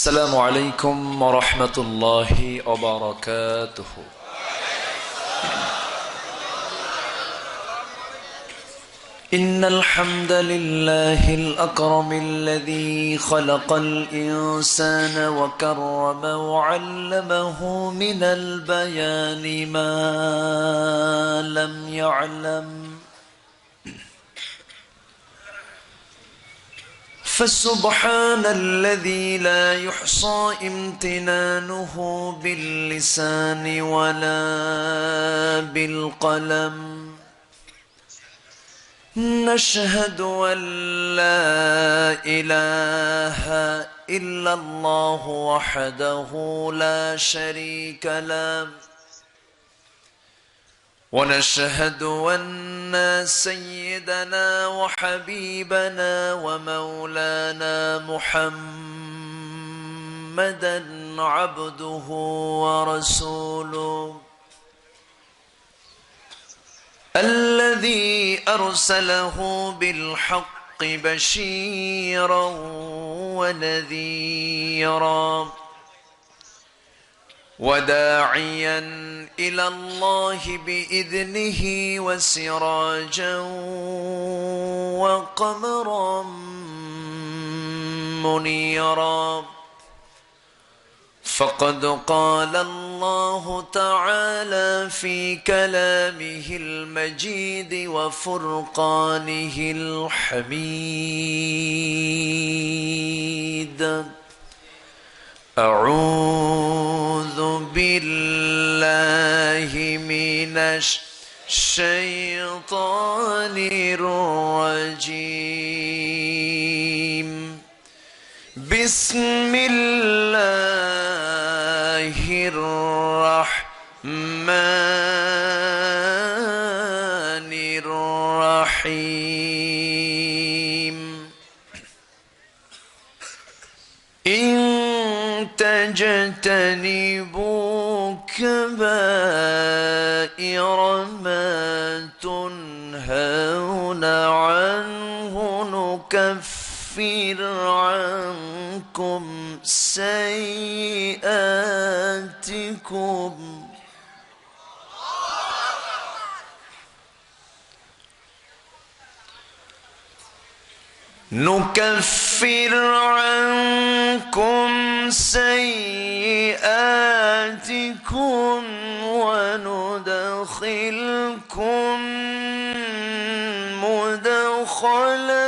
السلام عليكم ورحمة الله وبركاته. إن الحمد لله الأكرم الذي خلق الإنسان وكرم وعلمه من البيان ما لم يعلم، فسبحان الذي لا يحصى امتنانه باللسان ولا بالقلم. نشهد أن لا إله إلا الله وحده لا شريك له، ونشهد أن سيدنا وحبيبنا ومولانا محمدا عبده ورسوله الذي أرسله بالحق بشيرا ونذيرا وداعيا إلى الله بإذنه وسراجا وقمرا منيرا. فقد قال الله تعالى في كلامه المجيد وفرقانه الحميد: أعوذ بالله من الشيطان الرجيم. بسم الله الرحمن الرحيم. إن تجتنبوا كبائر ما تنهون عنه نكفر عنكم سيئاتكم وندخلكم مدخلا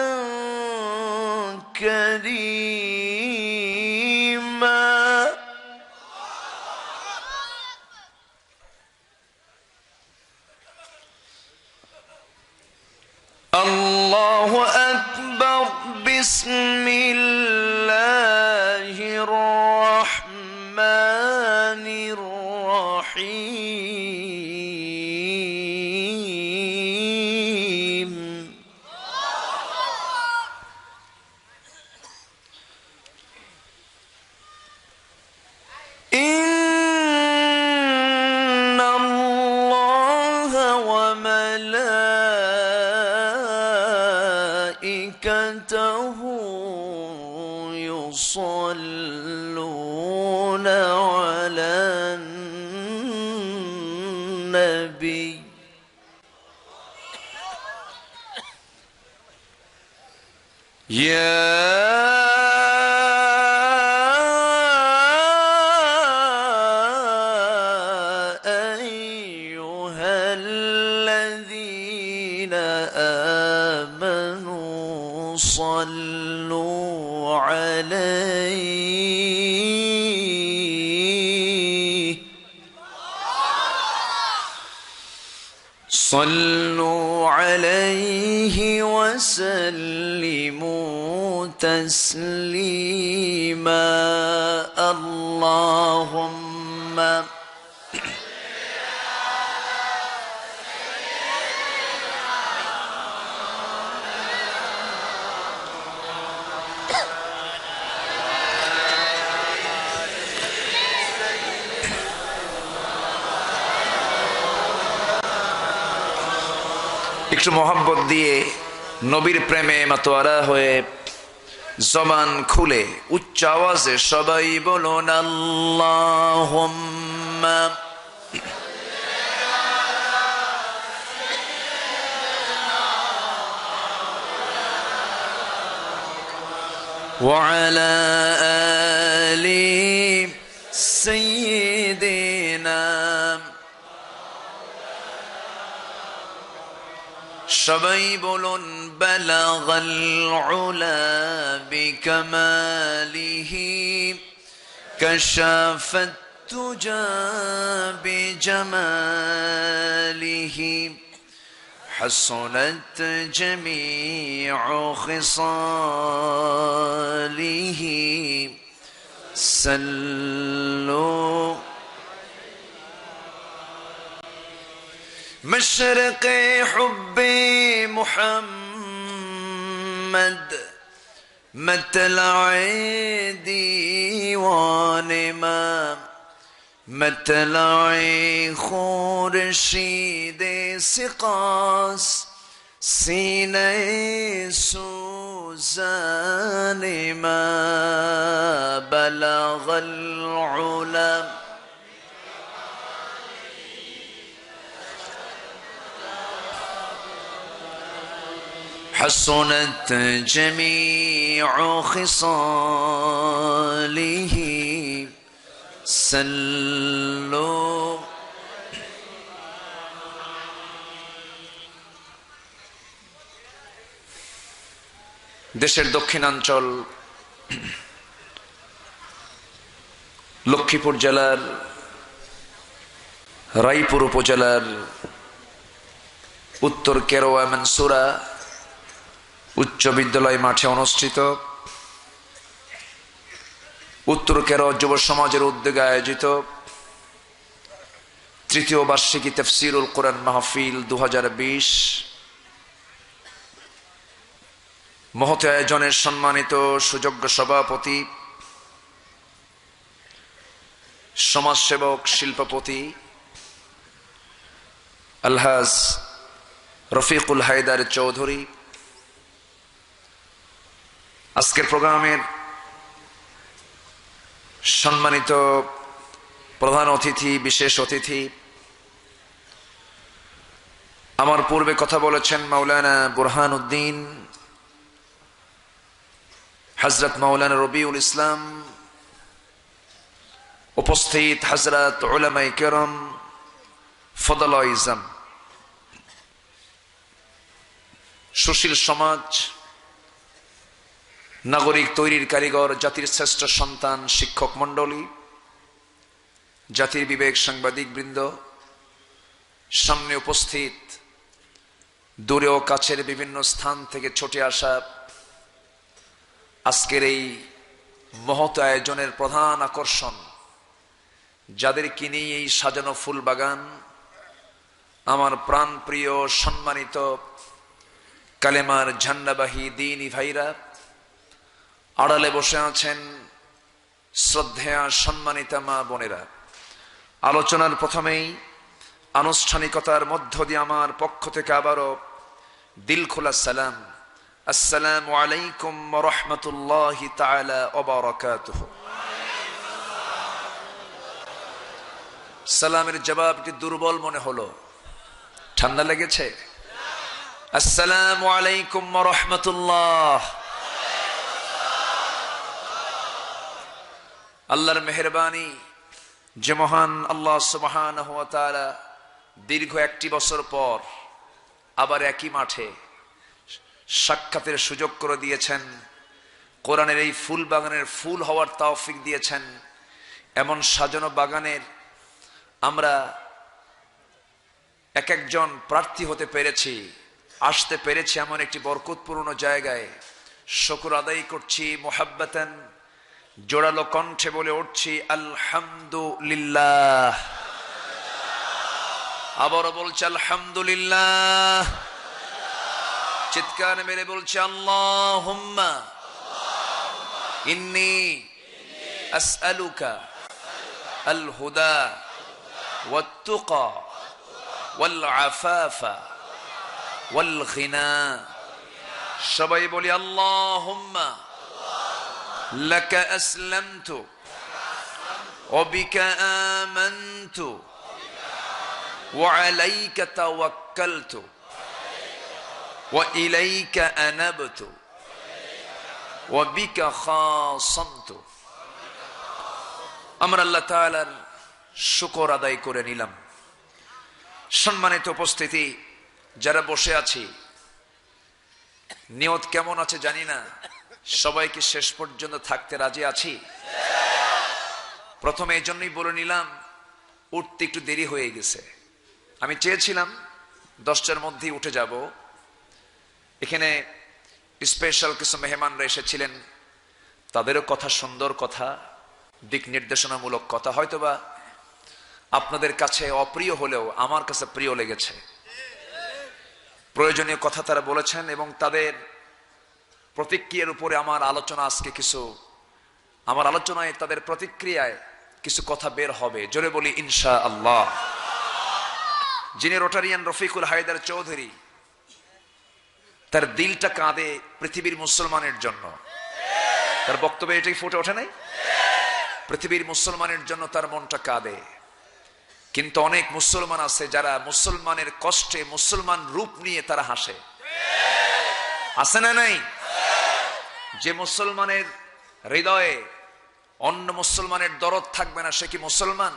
كريما. الله أكبر. بسم الله الرحمن الرحيم. إن الله وملائكته يصلون على النبي يا أيها الذين آمنوا صلوا عليه وسلموا تسليما. اللهم একটু মোহাব্বত দিয়ে নবীর প্রেমে মাতোয়ারা হয়ে জবান খুলে উচ্চ আওয়াজে সবাই বলুন আল্লাহুম্মা ওয়া আলা আলি সাইয়্যিদিনা। সবাই বলুন বালাগাল উলা বিকামালিহি কাশাফাত তুজা বিজামালিহি হাসনাত জামিউ খিসালিহি সাল্লু। مشرق حب محمد مطلع ديوان ما مطلع خورشید سقاس سینه سوزان ما بلغ العلا حسنت جميع خصاله صلوا। দেশের দক্ষিণাঞ্চল লক্ষ্মীপুর জেলার রায়পুর উপজেলার উত্তর কেরোয়া মনসুরা উচ্চ বিদ্যালয় মাঠে অনুষ্ঠিত উত্তর কেরোয়া যুব সমাজের উদ্যোগে আয়োজিত তৃতীয় বার্ষিকী তাফসীরুল কোরআন মাহফিল 2020 মহৎ আয়োজনের সম্মানিত সুযোগ্য সভাপতি, সমাজসেবক, শিল্পপতি আলহাজ রফিকুল হায়দার চৌধুরী, আজকের প্রোগ্রামের সম্মানিত প্রধান অতিথি, বিশেষ অতিথি, আমার পূর্বে কথা বলেছেন মাওলানা বুরহান উদ্দিন, হযরত মাওলানা রবিউল ইসলাম, উপস্থিত হযরত উলামায়ে কেরাম, ফদলায়ে ইজম, সুশীল সমাজ, নাগরিক তৈরির কারিগর, জাতির শ্রেষ্ঠ সন্তান, শিক্ষক মণ্ডলী, জাতির বিবেক সাংবাদিক বৃন্দ, সামনে উপস্থিত দূরে ও কাছের বিভিন্ন স্থান থেকে ছুটে আসা আজকের এই মহৎ আয়োজনের প্রধান আকর্ষণ, যাদেরকে নিয়ে এই সাজানো ফুল বাগান, আমার প্রাণ প্রিয় সম্মানিত কালেমার ঝান্ডাবাহী দ্বীনি ভাইরা, আড়ালে বসে আছেন শ্রদ্ধেয়া সম্মানিতা মা বোনেরা। আলোচনার প্রথমেই আনুষ্ঠানিকতার মধ্য দিয়ে আমার পক্ষ থেকে আবারও দিল খোলা সালাম, আসসালামু আলাইকুম ওয়া রাহমাতুল্লাহি তাআলা ওয়া বারাকাতুহু। সালামের জবাবটি দুর্বল মনে হলো, ঠান্ডা লেগেছে? আসসালামু আলাইকুম ওয়া রাহমাতুল্লাহ। আল্লাহর মেহেরবানি যে মহান আল্লাহ সুবহানাহু ওয়া তাআলা দীর্ঘ 1 বছর পর আবার একই মাঠে সাক্ষাতের সুযোগ করে দিয়েছেন, কোরআনের এই ফুল বাগানের ফুল হওয়ার তৌফিক দিয়েছেন। এমন সাজানো বাগানের আমরা এক একজন প্রার্থী হতে পেরেছি, আসতে পেরেছি এমন একটি বরকতপূর্ণ জায়গায়। শুকর আদায় করছি, মুহাব্বাতান জোড়ালো কণ্ঠে বলে উঠছি আলহামদুলিল্লাহ। আবারও বলছি আলহামদুলিল্লাহ। চিৎকার মেরে বলছি আল্লাহুম্মা ইন্নী আসআলুকা আল হুদা ওয়াত তুকা ওয়াল আফাফা ওয়াল গিনা। সবাই বলি আল্লাহুম্মা লাকা আসলামতু ওয়া বিকা আমানতু ওয়া আলাইকা তাওয়াক্কালতু ওয়া ইলাইকা আনাবতু ওয়া বিকা খাসামতু। আমরা আল্লাহ তাআলার শুকর আদায় করে নিলাম। সম্মানিত উপস্থিতি, যারা বসে আছি, নিয়ত কেমন আছে জানি না, সবাইকে শেষ পর্যন্ত থাকতে রাজি আছি। প্রথমে এই জন্যই বলে নিলাম, উঠতে একটু দেরি হয়ে গেছে। আমি চেয়েছিলাম 10টার মধ্যেই উঠে যাব। এখানে স্পেশাল কিছু মেহমানরা এসেছিলেন, তাদেরও কথা, সুন্দর কথা, দিক নির্দেশনামূলক কথা, হয়তোবা আপনাদের কাছে অপ্রিয় হলেও আমার কাছে প্রিয় লেগেছে। প্রয়োজনীয় কথা তারা বলেছেন এবং তাদের প্রতিক্রিয়ার উপরে আমার আলোচনা আজকে কিছু, আমার আলোচনায় তাদের প্রতিক্রিয়ায় কিছু কথা বের হবে। জোরে বলি ইনশাআল্লাহ। যিনি রোটারিয়ান রফিকুল হায়দার চৌধুরী, তার দিলটা কাঁদে পৃথিবীর মুসলমানের জন্য। তার বক্তব্যে এটাই ফুটে ওঠে নাই? পৃথিবীর মুসলমানের জন্য তার মনটা কাঁদে। কিন্তু অনেক মুসলমান আছে যারা মুসলমানের কষ্টে মুসলমান রূপ নিয়ে তারা হাসে। আছে না নাই? যে মুসলমানের হৃদয়ে অন্য মুসলমানের দরদ থাকবে না, সে কি মুসলমান?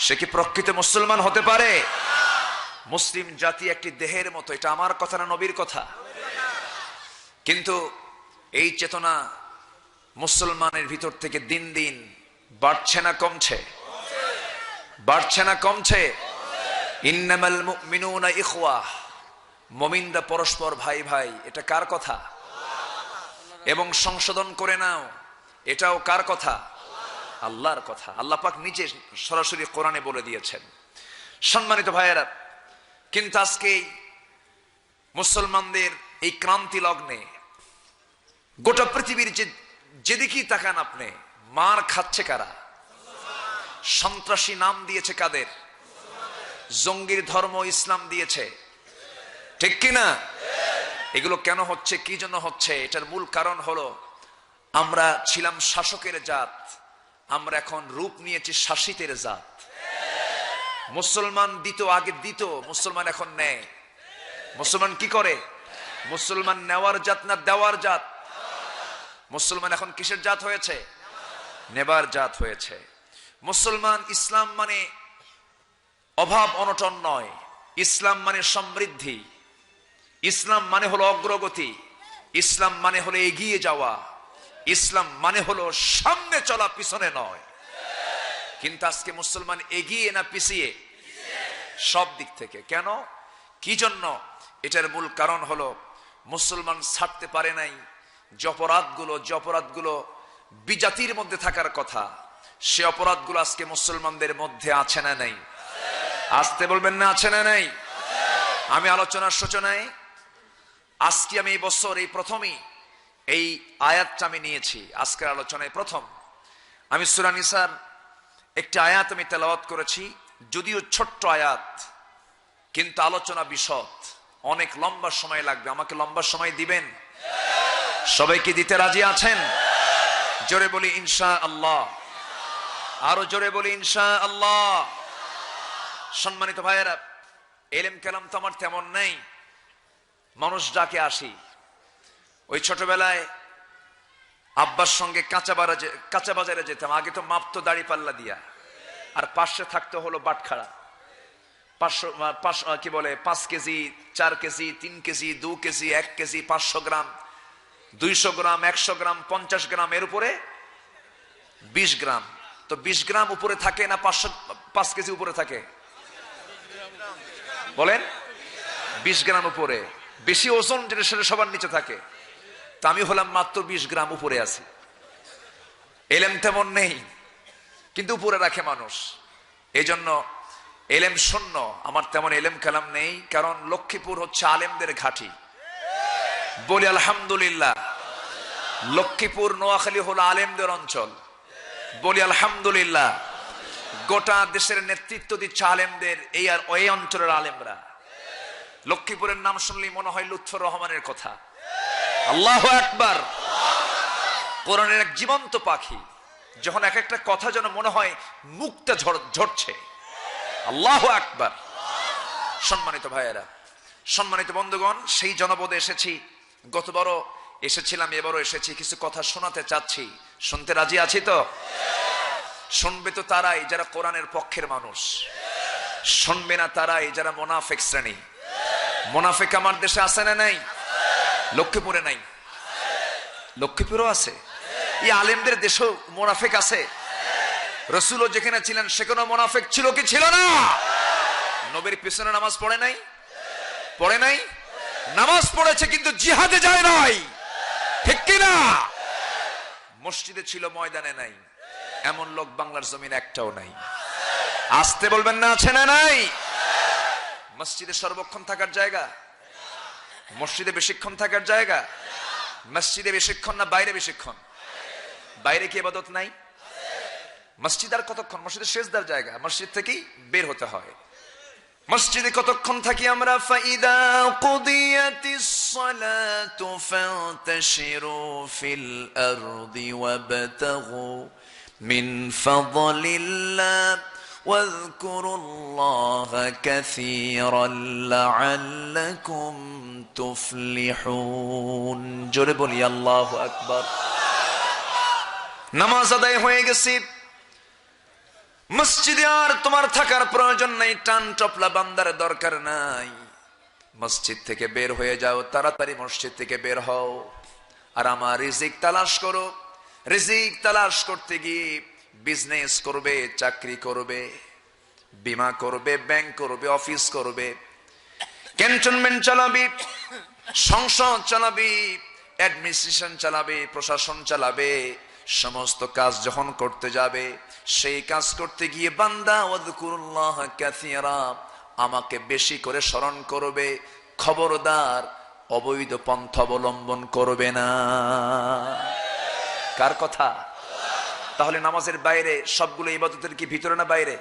সে কি প্রকৃত মুসলমান হতে পারে? মুসলিম জাতি একটি দেহের মতো, এটা আমার কথা না, নবীর কথা। কিন্তু এই চেতনা মুসলমানের ভিতর থেকে দিন দিন বাড়ছে না কমছে? বাড়ছে না কমছে? ইন্নামাল মুমিনুনা ইখওয়াহ, মুমিনরা পরস্পর ভাই ভাই, এটা কার কথা? এবং সংশোধন করে নাও, এটাও কার কথা? আল্লাহর কথা। আল্লাহ পাক নিজে সরাসরি কোরআনে বলে দিয়েছেন। সম্মানিত ভাইয়েরা, কিন্তু আজকে মুসলমানদের এই ক্রান্তি লগ্নে গোটা পৃথিবীর যেদিকেই তাকান আপনি, মার খাচ্ছে কারা? সন্ত্রাসী নাম দিয়েছে কাদের? জঙ্গির ধর্ম ইসলাম দিয়েছে, ঠিক কিনা? এগুলো কেন হচ্ছে, কি জন্য হচ্ছে? এটার মূল কারণ হলো, আমরা ছিলাম শাসকের জাত, আমরা এখন রূপ নিয়েছি শাসিতের জাত। মুসলমান দিত, আগে দিত, মুসলমান এখন নেয়। মুসলমান কি করে? মুসলমান নেওয়ার জাত না দেওয়ার জাত? মুসলমান এখন কিসের জাত হয়েছে? নেবার জাত হয়েছে। মুসলমান, ইসলাম মানে অভাব অনটন নয়, ইসলাম মানে সমৃদ্ধি, ইসলাম মানে হলো অগ্রগতি, ইসলাম মানে হলো এগিয়ে যাওয়া, ইসলাম মানে হলো সামনে চলা, পিছনে নয়। কিন্তু আজকে মুসলমান এগিয়ে না পিছিয়ে? সব দিক থেকে। কেন, কি জন্য? এটার মূল কারণ হলো, মুসলমান ছাড়তে পারে নাই যে অপরাধগুলো বিজাতির মধ্যে থাকার কথা, সে অপরাধগুলো আজকে মুসলমানদের মধ্যে আছে না নাই? আসতে বলবেন না, আছে না নাই? আমি আলোচনার সূচনায় আজকে, আমি এই বছর এই প্রথমই এই আয়াতটা আমি নিয়েছি আজকের আলোচনায় প্রথম। আমি সূরা নিসার একটি আয়াত আমি তেলাওয়াত করেছি, যদিও ছোট্ট আয়াত, কিন্তু আলোচনা বিশদ, অনেক লম্বা সময় লাগবে। আমাকে লম্বা সময় দিবেন? সবাইকে দিতে রাজি আছেন? জোরে বলি ইনশাআল্লাহ। আরো জোরে বলি ইনশাআল্লাহ। সম্মানিত ভাইয়েরা, ইলম কালাম তো আমার তেমন নেই, মানুষ ডাকে আসি। ওই ছোটবেলায় আব্বার সঙ্গে কাঁচা বাজারে যেতাম। আগে তো মাপতো দাড়ি পাল্লা দিয়া, আর পাশে থাকতে হলো বাটখারা। 5 KG, 4 KG, 3 KG, 2 KG, 1 KG, 500 গ্রাম, 200 গ্রাম, 100 গ্রাম, 50 গ্রাম, এর উপরে 20 গ্রাম। তো 20 গ্রাম উপরে থাকে না 5 কেজি উপরে থাকে? বলেন, 20 গ্রাম উপরে। বেশি ওজন যেটা সেটা সবার নিচে থাকে। তা আমি হলাম মাত্র 20 গ্রাম উপরে আছি। এলেম তেমন নেই, কিন্তু উপরে রাখে মানুষ। এই জন্য এলেম শূন্য, আমার তেমন এলেম কালাম নেই। কারণ লক্ষ্মীপুর হচ্ছে আলেমদের ঘাঁটি। বলি আলহামদুলিল্লাহ। লক্ষ্মীপুর, নোয়াখালী হলো আলেমদের অঞ্চল। বলি আলহামদুলিল্লাহ। গোটা দেশের নেতৃত্ব দিচ্ছে আলেমদের, এই অঞ্চলের আলেমরা। লক্ষ্মীপুরের নাম শুনলেই মনে হয় লুৎফর রহমানের কথা। আল্লাহু আকবার। কোরআনের এক জীবন্ত পাখি, যখন এক একটা কথা যেন মনে হয় মুক্তা ঝরছে। আল্লাহু আকবার। সম্মানিত ভাইয়েরা, সম্মানিত বন্ধুগণ, সেই জনপদে এসেছি। গতবারও এসেছিলাম, এবারও এসেছি। কিছু কথা শোনাতে চাচ্ছি, শুনতে রাজি আছি তো? শুনবে তো তারাই যারা কোরআনের পক্ষের মানুষ, শুনবে না তারাই যারা মুনাফিক শ্রেণী। মুনাফিক আমার দেশে আছে না নাই? লক্ষ্মীপুরে নাই? লক্ষ্মীপুরও আছে। এই আলেমদের দেশেও মুনাফিক আছে। রাসূলও যেখানে ছিলেন সেখানেও মুনাফিক ছিল কি ছিল না? নবীর পিছনে নামাজ পড়ে নাই? পড়ে নাই? নামাজ পড়েছে কিন্তু জিহাদে যায় নাই, ঠিক কি না? মসজিদে ছিল, ময়দানে নাই। এমন লোক বাংলার জমিন একটাও নাই। আসতে বলবেন না, আছে না নাই? মসজিদে সর্বক্ষণ থাকার জায়গা? মসজিদে বেশিক্ষণ থাকার জায়গা? মসজিদে বেশিক্ষণ না বাইরে বেশিক্ষণ? বাইরে কি ইবাদত নাই? মসজিদ আর কতক্ষণ? মসজিদে সেজদার জায়গা, মসজিদ থেকেই বের হতে হয়। মসজিদে কতক্ষণ থাকি আমরা? ফাইদা কুদিয়াতিস সালাতু ফান্তাশিরু ফিল আরদি ওয়াবতাগু মিন ফাদলিল্লাহ ওয়াযকুরুল্লাহা কাসীরান লাআল্লাকুম তুফলিহুন। জোরে বলি আল্লাহু আকবার। নামাজ আদায় হয়ে গেছে, মসজিদে আর তোমার থাকার প্রয়োজন নাই, টান টপলা বান্দার দরকার নাই। মসজিদ থেকে বের হয়ে যাও, তাড়াতাড়ি মসজিদ থেকে বের হও, আর আমার রিজিক তালাশ করো। রিজিক তালাশ করতে গিয়ে বিজনেস করবে, চাকরি করবে, বিমা করবে, ব্যাংক করবে, অফিস করবে, ক্যান্টনমেন্ট চালাবি, সংসদ চালাবি, অ্যাডমিনিস্ট্রেশন চালাবে, প্রশাসন চালাবে। সমস্ত কাজ যখন করতে যাবে, সেই কাজ করতে গিয়ে বান্দা ওয়াযকুরুল্লাহ কাসীরা, আমাকে বেশি করে স্মরণ করবে। খবরদার অবৈধ পন্থা অবলম্বন করবে না। কার কথা? তাহলে নামাজের বাইরে সবগুলো ইবাদতের কি ভিতরে না বাইরে?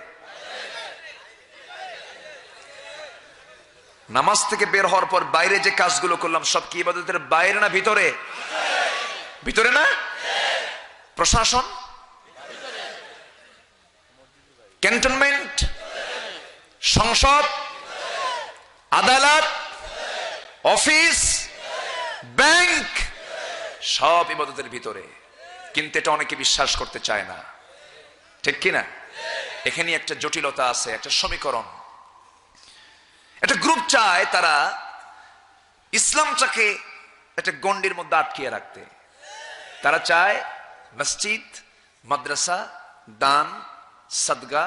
নামাজ থেকে বের হওয়ার পর বাইরে যে কাজগুলো করলাম সব কি ইবাদতের বাইরে না ভিতরে? ভিতরে না? প্রশাসন, ক্যান্টনমেন্ট, সংসদ, আদালত, অফিস, ব্যাংক, সব ইবাদতের ভিতরে। কিন্তু এটা অনেকে বিশ্বাস করতে চায় না, ঠিক কিনা? এখানে একটা জটিলতা আছে, একটা সমীকরণ। একটা গ্রুপ চায় তারা ইসলামটাকে একটা গণ্ডির মধ্যে আটকিয়ে রাখতে। তারা চায় মসজিদ, মাদ্রাসা, দান, সাদগা,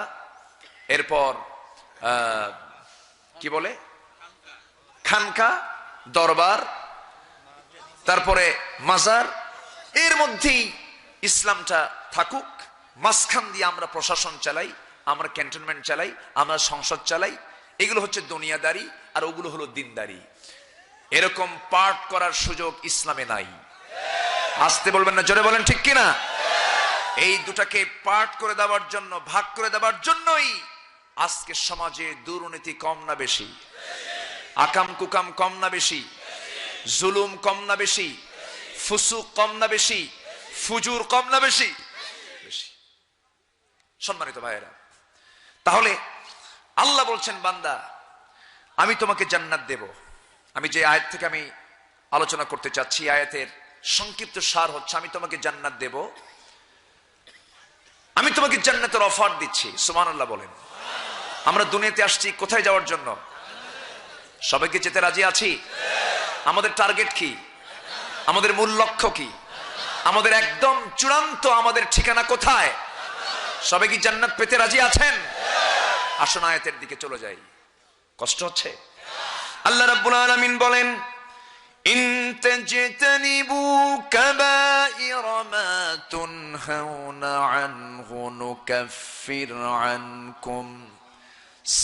এরপর কি বলে খানকা, দরবার, তারপরে মাজার, এর মধ্যেই ইসলামটা থাকুক। মাঝখান দিয়ে আমরা প্রশাসন চালাই, আমরা ক্যান্টনমেন্ট চালাই, আমরা সংসদ চালাই। এগুলো হচ্ছে দুনিয়াদারি, আর ওগুলো হলো দিনদারি। এরকম পাঠ করার সুযোগ ইসলামে নাই। আসতে বলবেন না, জোরে বলেন, ঠিক কিনা? এই দুটাকে পাঠ করে দেওয়ার জন্য, ভাগ করে দেওয়ার জন্যই আজকে সমাজে দুর্নীতি কম না বেশি? আকাম কুকাম কম না বেশি? জুলুম কম না বেশি? ফুসুক কম না বেশি? ফুজুর কম না বেশি? বেশি। সম্মানিত ভাইয়েরা, তাহলে আল্লাহ বলছেন, বান্দা আমি তোমাকে জান্নাত দেব। আমি যে আয়াত থেকে আমি আলোচনা করতে চাচ্ছি, আয়াতের সংক্ষিপ্ত সার হচ্ছে, আমি তোমাকে জান্নাত দেব, আমি তোমাকে জান্নাতের অফার দিচ্ছি। সুবহানাল্লাহ বলেন। আমরা দুনিয়াতে আসছি কোথায় যাওয়ার জন্য? সবাইকে যেতে রাজি আছি? আমাদের টার্গেট কি? আমাদের মূল লক্ষ্য কি? আমাদের একদম চূড়ান্ত আমাদের ঠিকানা কোথায়? সবাই কি জান্নাত পেতে রাজি আছেন? আসুন আয়াতের দিকে চলে যাই। কষ্ট হচ্ছে? আল্লাহ রাব্বুল আলামিন বলেন, ইন তাজতানিবু কাবাইরা মা তুনহাউনা আনহু নুকাফির আনকুম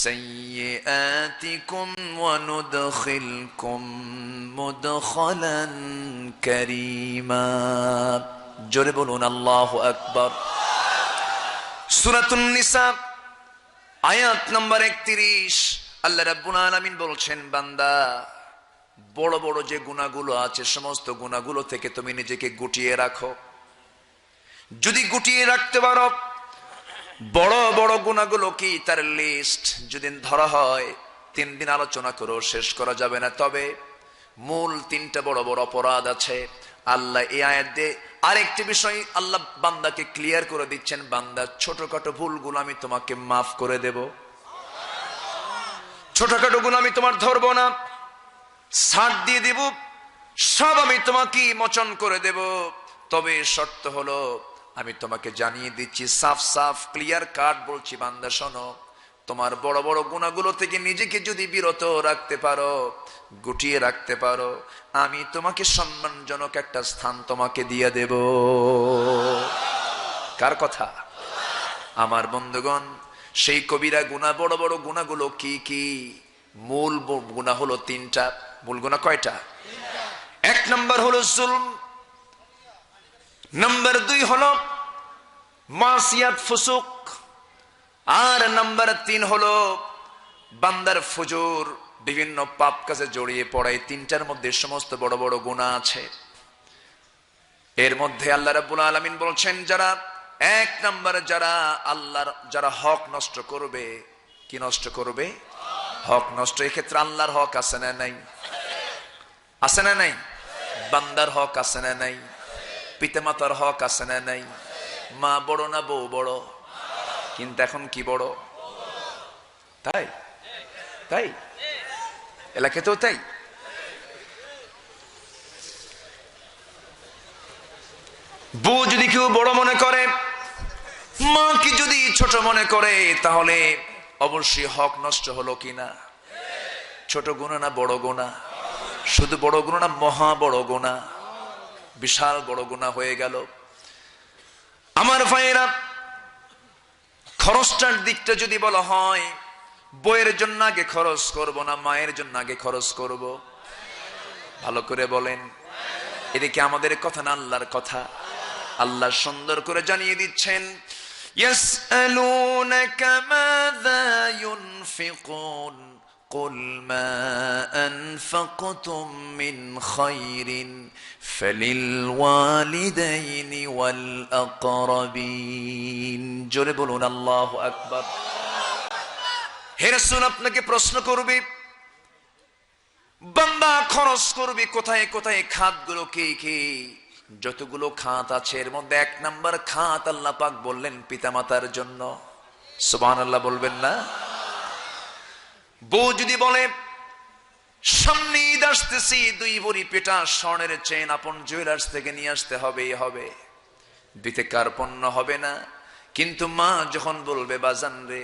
সাইয়্যাতিকুম ওয়া নুদখিলকুম মুদখালান কারীমা। জোরে বলুন আল্লাহু আকবার। সূরাতুন নিসা আয়াত নম্বর 31। আল্লাহ রাব্বুল আলামিন বলছেন, বান্দা বড় বড় যে গুনাহগুলো আছে সমস্ত গুনাহগুলো থেকে তুমি নিজেকে গুটিয়ে রাখো। যদি গুটিয়ে রাখতে পারো, বড় বড় গুনাহগুলো কি তার লিস্ট যদি ধরা হয় 3 দিন আলোচনা করো শেষ করা যাবে না। তবে মূল 3টা বড় বড় অপরাধ আছে। আল্লাহ এই আয়াত দিয়ে আরেকটি বিষয় আল্লাহ বান্দাকে ক্লিয়ার করে দিচ্ছেন, বান্দা ছোটখাটো ভুলগুলো আমি তোমাকে মাফ করে দেব, ছোটখাটো গুলো আমি তোমার ধরবো না, ছাড় দিয়ে দেব, সব আমি তোমাকে মোচন করে দেব। তবে শর্ত হলো আমি তোমাকে জানিয়ে দিচ্ছি, সাফ সাফ ক্লিয়ার কাট বলছি, বান্দা শোনো, তোমার বড় বড় গুনাহগুলো থেকে নিজেকে যদি বিরত রাখতে পারো, গুটিয়ে রাখতে পারো, আমি তোমাকে সম্মানজনক একটা স্থান তোমাকে দিয়ে দেব। কার কথা? আমার বন্ধুগণ, সেই কবিরা গুনাহ, বড় বড় গুনাহগুলো কি কি? মূল গুনাহ হলো 3টা। মূল গুনাহ কয়টা? 1 নম্বর হলো জুলম, নাম্বার 2 হলো মাসিয়াত ফুসুক, আর নাম্বার 3 হলো বান্দার ফুজুর, বিভিন্ন পাপ কাজে জড়িয়ে পড়ে। 3টার মধ্যে সমস্ত বড় বড় গুনাহ আছে। এর মধ্যে আল্লাহ রাব্বুল আলামিন বলছেন, যারা 1 নম্বরে যারা হক নষ্ট করবে, কি নষ্ট করবে? হক নষ্ট। এক্ষেত্রে আল্লাহর হক আছে না নাই? আছে না নাই? বান্দার হক আছে না নাই? পিতামাতার হক আছে না নাই? মা বড় না বউ বড়? কিন্তু এখন কি বড়? তাই তাই এলাকাতেও তাই। বউ যদি কেউ বড় মনে করে, মা কি যদি ছোট মনে করে, তাহলে অবশ্যই হক নষ্ট হলো কিনা? ছোট গুনাহ না বড় গুনাহ? শুধু বড় গুনাহ না, মহা বড় গুনাহ, বিশাল বড় গুনাহ হয়ে গেল। আমার ভাইয়েরা, খরচটার দিকটা যদি বলা হয়, বইয়ের জন্য আগে খরচ করব না মায়ের জন্য আগে খরচ করব? ভালো করে বলেন, এটা কি আমাদের কথা না আল্লাহর কথা? আল্লাহ সুন্দর করে জানিয়ে দিচ্ছেন, ইয়াসআলুনাকা মাযা ইউনফিকুন কুল মা আনফাকতুম মিন খায়রিন ফালিল ওয়ালিদাইনি ওয়াল আকরাবিন। জোরে বলুন আল্লাহু আকবার। হে রাসূল, আপনাকে প্রশ্ন করবে, বান্দা খরচ করবে কোথায় কোথায়, খাতগুলো কি কি? যতগুলো খাত আছে এর মধ্যে 1 নম্বর খাত আল্লাহ পাক বললেন পিতামাতার জন্য। সুবহানাল্লাহ বলবেন না? বউ যদি বলে, সামনে ঈদ আসতেছি, 2 ভরি পেটা স্বর্ণের চেন আপন জুয়েলার্স থেকে নিয়ে আসতে হবে, দিতে কার্পণ্য হবে না। কিন্তু মা যখন বলবে, বাজান রে,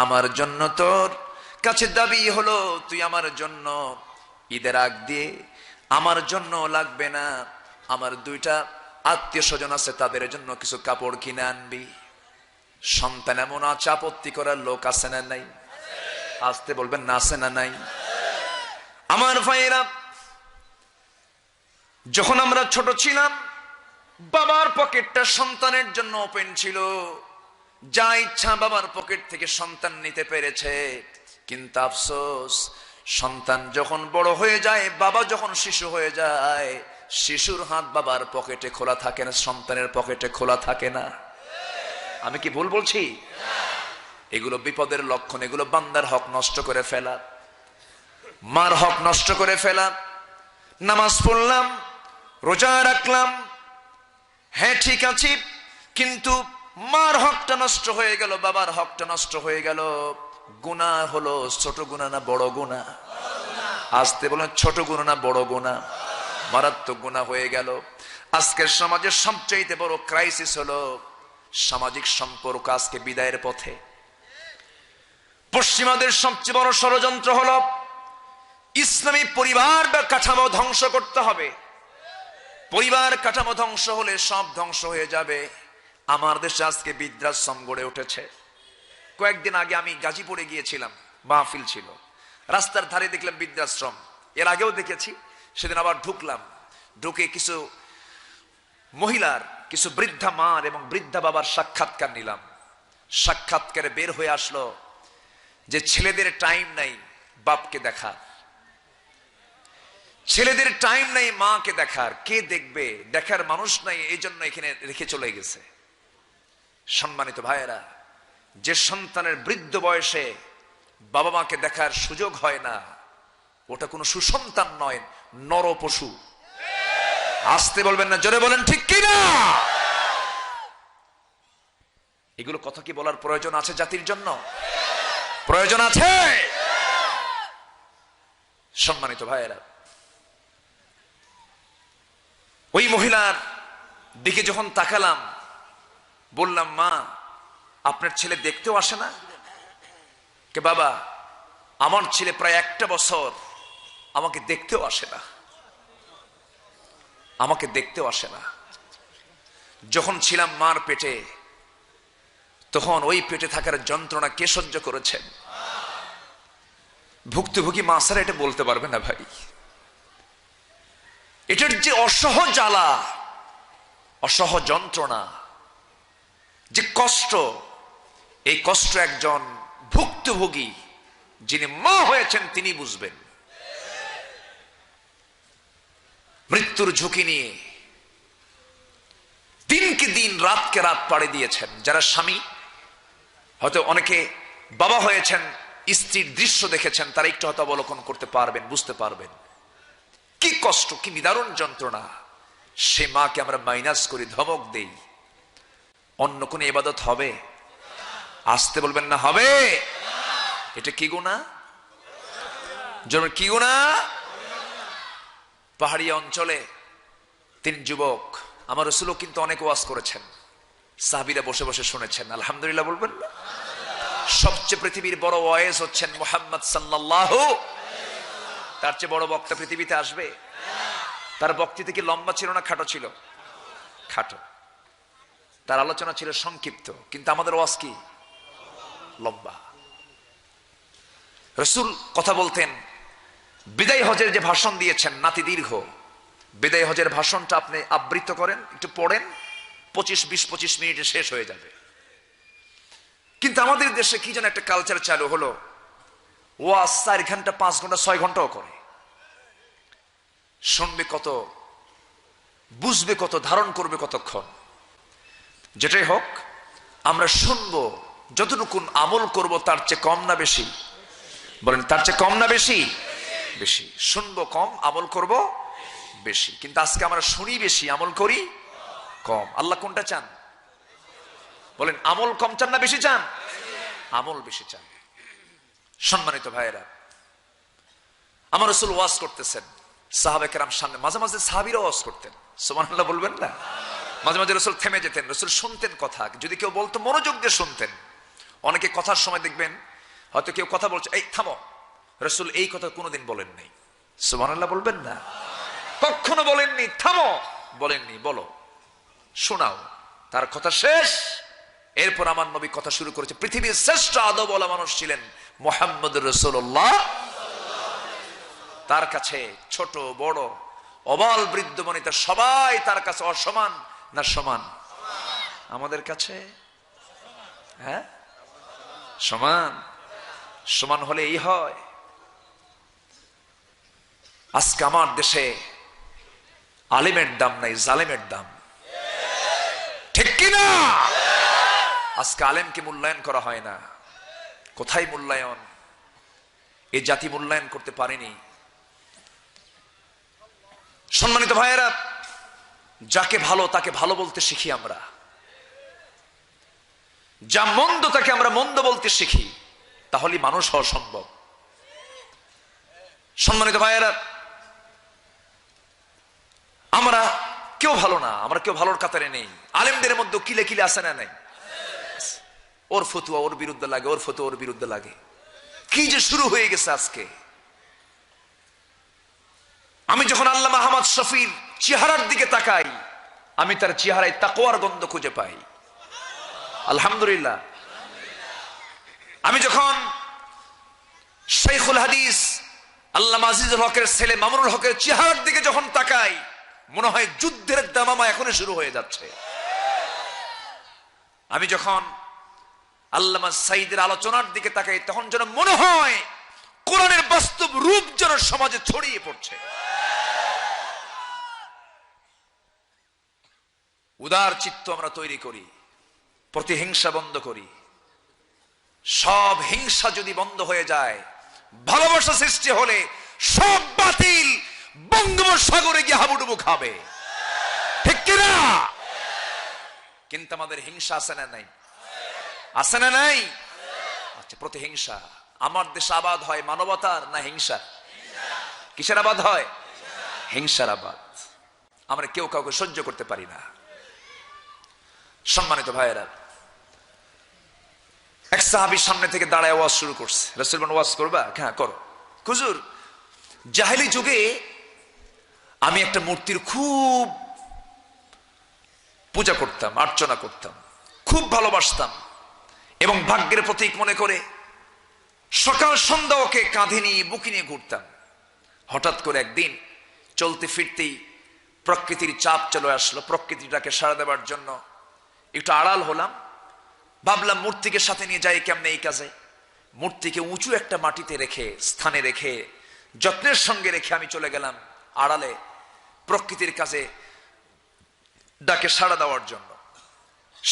আমার জন্য তোর কাছে দাবি হলো তুই আমার জন্য ঈদের আগ দিয়ে আমার জন্য লাগবে না, আমার 2টা আত্মীয় স্বজন আছে তাদের জন্য কিছু কাপড় কিনে আনবি। সন্তান এমন আছে, আপত্তি করার লোক আছে না নাই? আসতে বলবেন না, আছে না নাই? আমার ভাইয়েরা, যখন আমরা ছোট ছিলাম, বাবার পকেটটা সন্তানের জন্য ওপেন ছিল, যা ইচ্ছা বাবার পকেট থেকে সন্তান নিতে পেরেছে। কিন্তু আফসোস, সন্তান যখন বড় হয়ে যায়, বাবা যখন শিশু হয়ে যায়, শিশুর হাত বাবার পকেটে খোলা থাকে না, সন্তানের পকেটে খোলা থাকে না। আমি কি ভুল বলছি? এগুলো বিপদের লক্ষণ, এগুলো বান্দার হক নষ্ট করে ফেলা, মার হক নষ্ট করে ফেলা। নামাজ পড়লাম, রোজা রাখলাম, হ্যাঁ ঠিক আছে, কিন্তু মার হকটা নষ্ট হয়ে গেল, বাবার হকটা নষ্ট হয়ে গেল। গুনাহ হলো ছোট গুনাহ না বড় গুনাহ? আসতে বলেন, ছোট গুনাহ না বড় গুনাহ? মারাত্মক গুনাহ হয়ে গেল। আজকের সমাজের সবচেয়ে বড় ক্রাইসিস হলো সামাজিক সম্পর্ক আজকে বিদায়ের পথে। পশ্চিমাদের সবচেয়ে বড় ষড়যন্ত্র হলো ইসলামী পরিবার বা কাঠামো ধ্বংস করতে হবে। পরিবার কাঠামো ধ্বংস হলে সব ধ্বংস হয়ে যাবে। আমার দেশে আজকে বৃদ্ধাশ্রম গড়ে উঠেছে। কয়েকদিন আগে আমি গাজীপুরে গিয়েছিলাম, মাহফিল ছিল, রাস্তার ধারে দেখলাম বৃদ্ধাশ্রম। এর আগেও দেখেছি, সেদিন আবার ঢুকলাম, ঢুকে কিছু মহিলার, কিছু বৃদ্ধা মার এবং বৃদ্ধা বাবার সাক্ষাৎকার নিলাম। সাক্ষাৎকারে বের হয়ে আসলো যে ছেলেদের টাইম নাই বাপকে দেখা, ছেলেদের টাইম নাই মাকে দেখার, কে দেখবে, দেখার মানুষ নাই, এই জন্য এখানে রেখে চলে গেছে। সম্মানিত ভাইয়েরা, যে সন্তানের বৃদ্ধ বয়সে বাবা মাকে দেখার সুযোগ হয় না, ওটা কোনো সুসন্তান নয়, নর পশু। আসতে বলবেন না, জোরে বলেন ঠিক কি না? এগুলো কথা কি বলার প্রয়োজন আছে জাতির জন্য? প্রয়োজন আছে। সম্মানিত ভাইয়েরা, ওই মহিলার দিকে যখন তাকালাম, বললাম, মা আপনার ছেলে দেখতেও আসে না? কে বাবা, আমার ছেলে প্রায় 1 বছর আমাকে দেখতেও আসে না, আমাকে দেখতেও আসে না। যখন ছিলাম মার পেটে, তখন ওই পেটে থাকার যন্ত্রণা কে সহ্য করেছেন? ভুক্তভোগী মা ছাড়া এটা বলতে পারবে না ভাই। এটার যে অসহ জ্বালা, অসহ যন্ত্রণা, যে কষ্ট, এই কষ্ট একজন ভুক্তভোগী যিনি মা হয়েছেন তিনি বুঝবেন। মৃত্যুর ঝুঁকি নিয়ে দিনকে দিন, রাতকে রাত পাড়ি দিয়েছেন। যারা স্বামী, হয়তো অনেকে বাবা হয়েছেন, স্ত্রীর দৃশ্য দেখেছেন, তারা একটু হয়তো অবলোকন করতে পারবেন, বুঝতে পারবেন কি কষ্ট, কি নিদারুণ যন্ত্রণা। সে মাকে আমরা মাইনাস করি, ধমক দেই, অন্য কোন ইবাদত হবে? আসতে বলবেন না, হবে? এটা কি গুনাহ? জন্য কি গুনাহ? পাহাড়ি অঞ্চলে 3 যুবক, আমার রাসূলও কিন্তু অনেক ওয়াজ করেছেন, সাহাবীরা বসে বসে শুনেছেন, আলহামদুলিল্লাহ বলবেন না? সবচেয়ে পৃথিবীর বড় ওয়াইজ হচ্ছেন মুহাম্মদ সাল্লাল্লাহু, তার চেয়ে বড় বক্তা পৃথিবীতে আসবে? তার বক্তৃতা কি লম্বা ছিল না খাটো ছিল? খাটো। তার আলোচনা ছিল সংক্ষিপ্ত, কিন্তু আমাদের ওয়াজ কি লম্বা। রাসূল কথা বলতেন, বিদায় হজের যে ভাষণ দিয়েছেন নাতি দীর্ঘ, বিদায় হজের ভাষণটা আপনি আবৃত্ত করেন, একটু পড়েন, 25 মিনিটে শেষ হয়ে যাবে। কিন্তু আমাদের দেশে কি যেন একটা কালচার চালু হলো, ওয়াজ 4 ঘন্টা, 5 ঘন্টা, 6 ঘন্টাও করে। শুনবে কত, বুঝবে কত, ধারণ করবে কতক্ষণ? যেটাই হোক, আমরা শুনবো, যতটুকু আমল করব তার চেয়ে কম না বেশি? বলেন, তার চেয়ে কম না বেশি? বেশি। শুনবো কম, আমল করব বেশি। কিন্তু আজকে আমরা শুনি বেশি, আমল করি কম। আল্লাহ কোনটা চান? বলেন, আমল কম চান না বেশি চান? আমল বেশি চান। সম্মানিত ভাইয়েরা, আমার রাসূল ওয়াজ করতেছেন, সাহাবা কেরাম সামনে, মাঝে মাঝে সাহাবীরা ওয়াজ করতেন, সুবহানাল্লাহ বলবেন না? মাঝে মাঝে রাসূল থেমে যেতেন, রাসূল শুনতেন কথা, যদি কেউ বলতো মনোযোগ দিয়ে শুনতেন। অনেকে কথার সময় দেখবেন হয়তো কেউ কথা বলছে, এই থামো, রাসূল এই কথা কোনোদিন বলেন নাই, সুবহানাল্লাহ বলবেন না? কখনো বলেননি, থামো বলেননি, বলো, শোনাও, তার কথা শেষ। এরপর আমার নবী কথা শুরু করেছে। পৃথিবীর শ্রেষ্ঠ আদবওয়ালা মানুষ ছিলেন মুহাম্মদুর রাসূলুল্লাহ। তার কাছে ছোট বড়, অবাল বৃদ্ধ বনিতা সবাই তার কাছে অসমান না সমান? আমাদের কাছে হ্যাঁ সমান। সমান হলে এই হয়। আজকে আমার দেশে আলেমের দাম নাই, জালেমের দাম, ঠিক কিনা? আজকে আলেমকে মূল্যায়ন করা হয় না। কোথায় মূল্যায়ন? এই জাতি মূল্যায়ন করতে পারেনি। সম্মানিত ভাইয়েরা, যাকে ভালো তাকে ভালো বলতে শিখি আমরা, যা মন্দ তাকে আমরা মন্দ বলতে শিখি, তাহলে মানুষ হওয়া সম্ভব। সম্মানিত ভাইয়েরা, আমরা কেউ ভালো না, আমরা কেউ ভালোর কাতারে নেই। আলেমদের মধ্যে কিলে কিলে আসে না নাই? ওর ফতুয়া ওর বিরুদ্ধে লাগে, ওর ফতুয়া ওর বিরুদ্ধে লাগে। কি যে শুরু হয়ে গেছে আজকে। আমি যখন আল্লামা আহমদ শফির চেহারার দিকে তাকাই, আমি তার চেহারায় তাকওয়ার গন্ধ খুঁজে পাই, আলহামদুলিল্লাহ। আমি যখন শাইখুল হাদিস আল্লামা আজিজুল হকের ছেলে মামুনুল হকের চেহারার দিকে যখন তাকাই, মনে হয় যুদ্ধের দামামা এখনই শুরু হয়ে যাচ্ছে। আমি যখন আল্লামা সাইদের আলোচনার দিকে তাকাই, তখন যেন মনে হয় কোরআনের বাস্তব রূপ যেন সমাজে ছড়িয়ে পড়ছে। উদার চিত্ত আমরা তৈরি করি, প্রতিহিংসা বন্ধ করি। সব হিংসা যদি বন্ধ হয়ে যায়, ভালোবাসা সৃষ্টি হলে সব বাতিল বঙ্গোপসাগরে গিয়ে হাবুডুবু খাবে, ঠিক কিনা? কিন্তু আমাদের হিংসা আছে না নাই? আছে না নাই? আচ্ছা, প্রতিহিংসা। আমার দেশ আবাদ হয় মানবতার না হিংসা? কিসের আবাদ হয়? হিংসার আবাদ। আমরা কেউ কাউকে সহ্য করতে পারি না। সম্মানিত ভাইয়েরা, এক সাহাবী সামনে থেকে দাঁড়ায় ওয়াজ শুরু করছে। রাসূল বলেন, ওয়াজ করবা? হ্যাঁ করো। হুজুর, জাহেলি যুগে আমি একটা মূর্তির খুব পূজা করতাম, অর্চনা করতাম, খুব ভালোবাসতাম এবং ভাগ্যের প্রতীক মনে করে সকাল সন্ধ্যা ওকে কাঁধে নিয়ে বুকে নিয়ে ঘুরতাম। হঠাৎ করে একদিন চলতে ফিরতেই প্রকৃতির চাপ চলে আসলো। প্রকৃতিটাকে সাড়া দেওয়ার জন্য একটু আড়াল হলাম। ভাবলাম মূর্তিকে সাথে নিয়ে যাই কেমনে এই কাজে। মূর্তিকে উঁচু একটা মাটিতে রেখে, স্থানে রেখে, যত্নের সঙ্গে রেখে আমি চলে গেলাম আড়ালে প্রকৃতির কাছে ডাকে সাড়া দেওয়ার জন্য।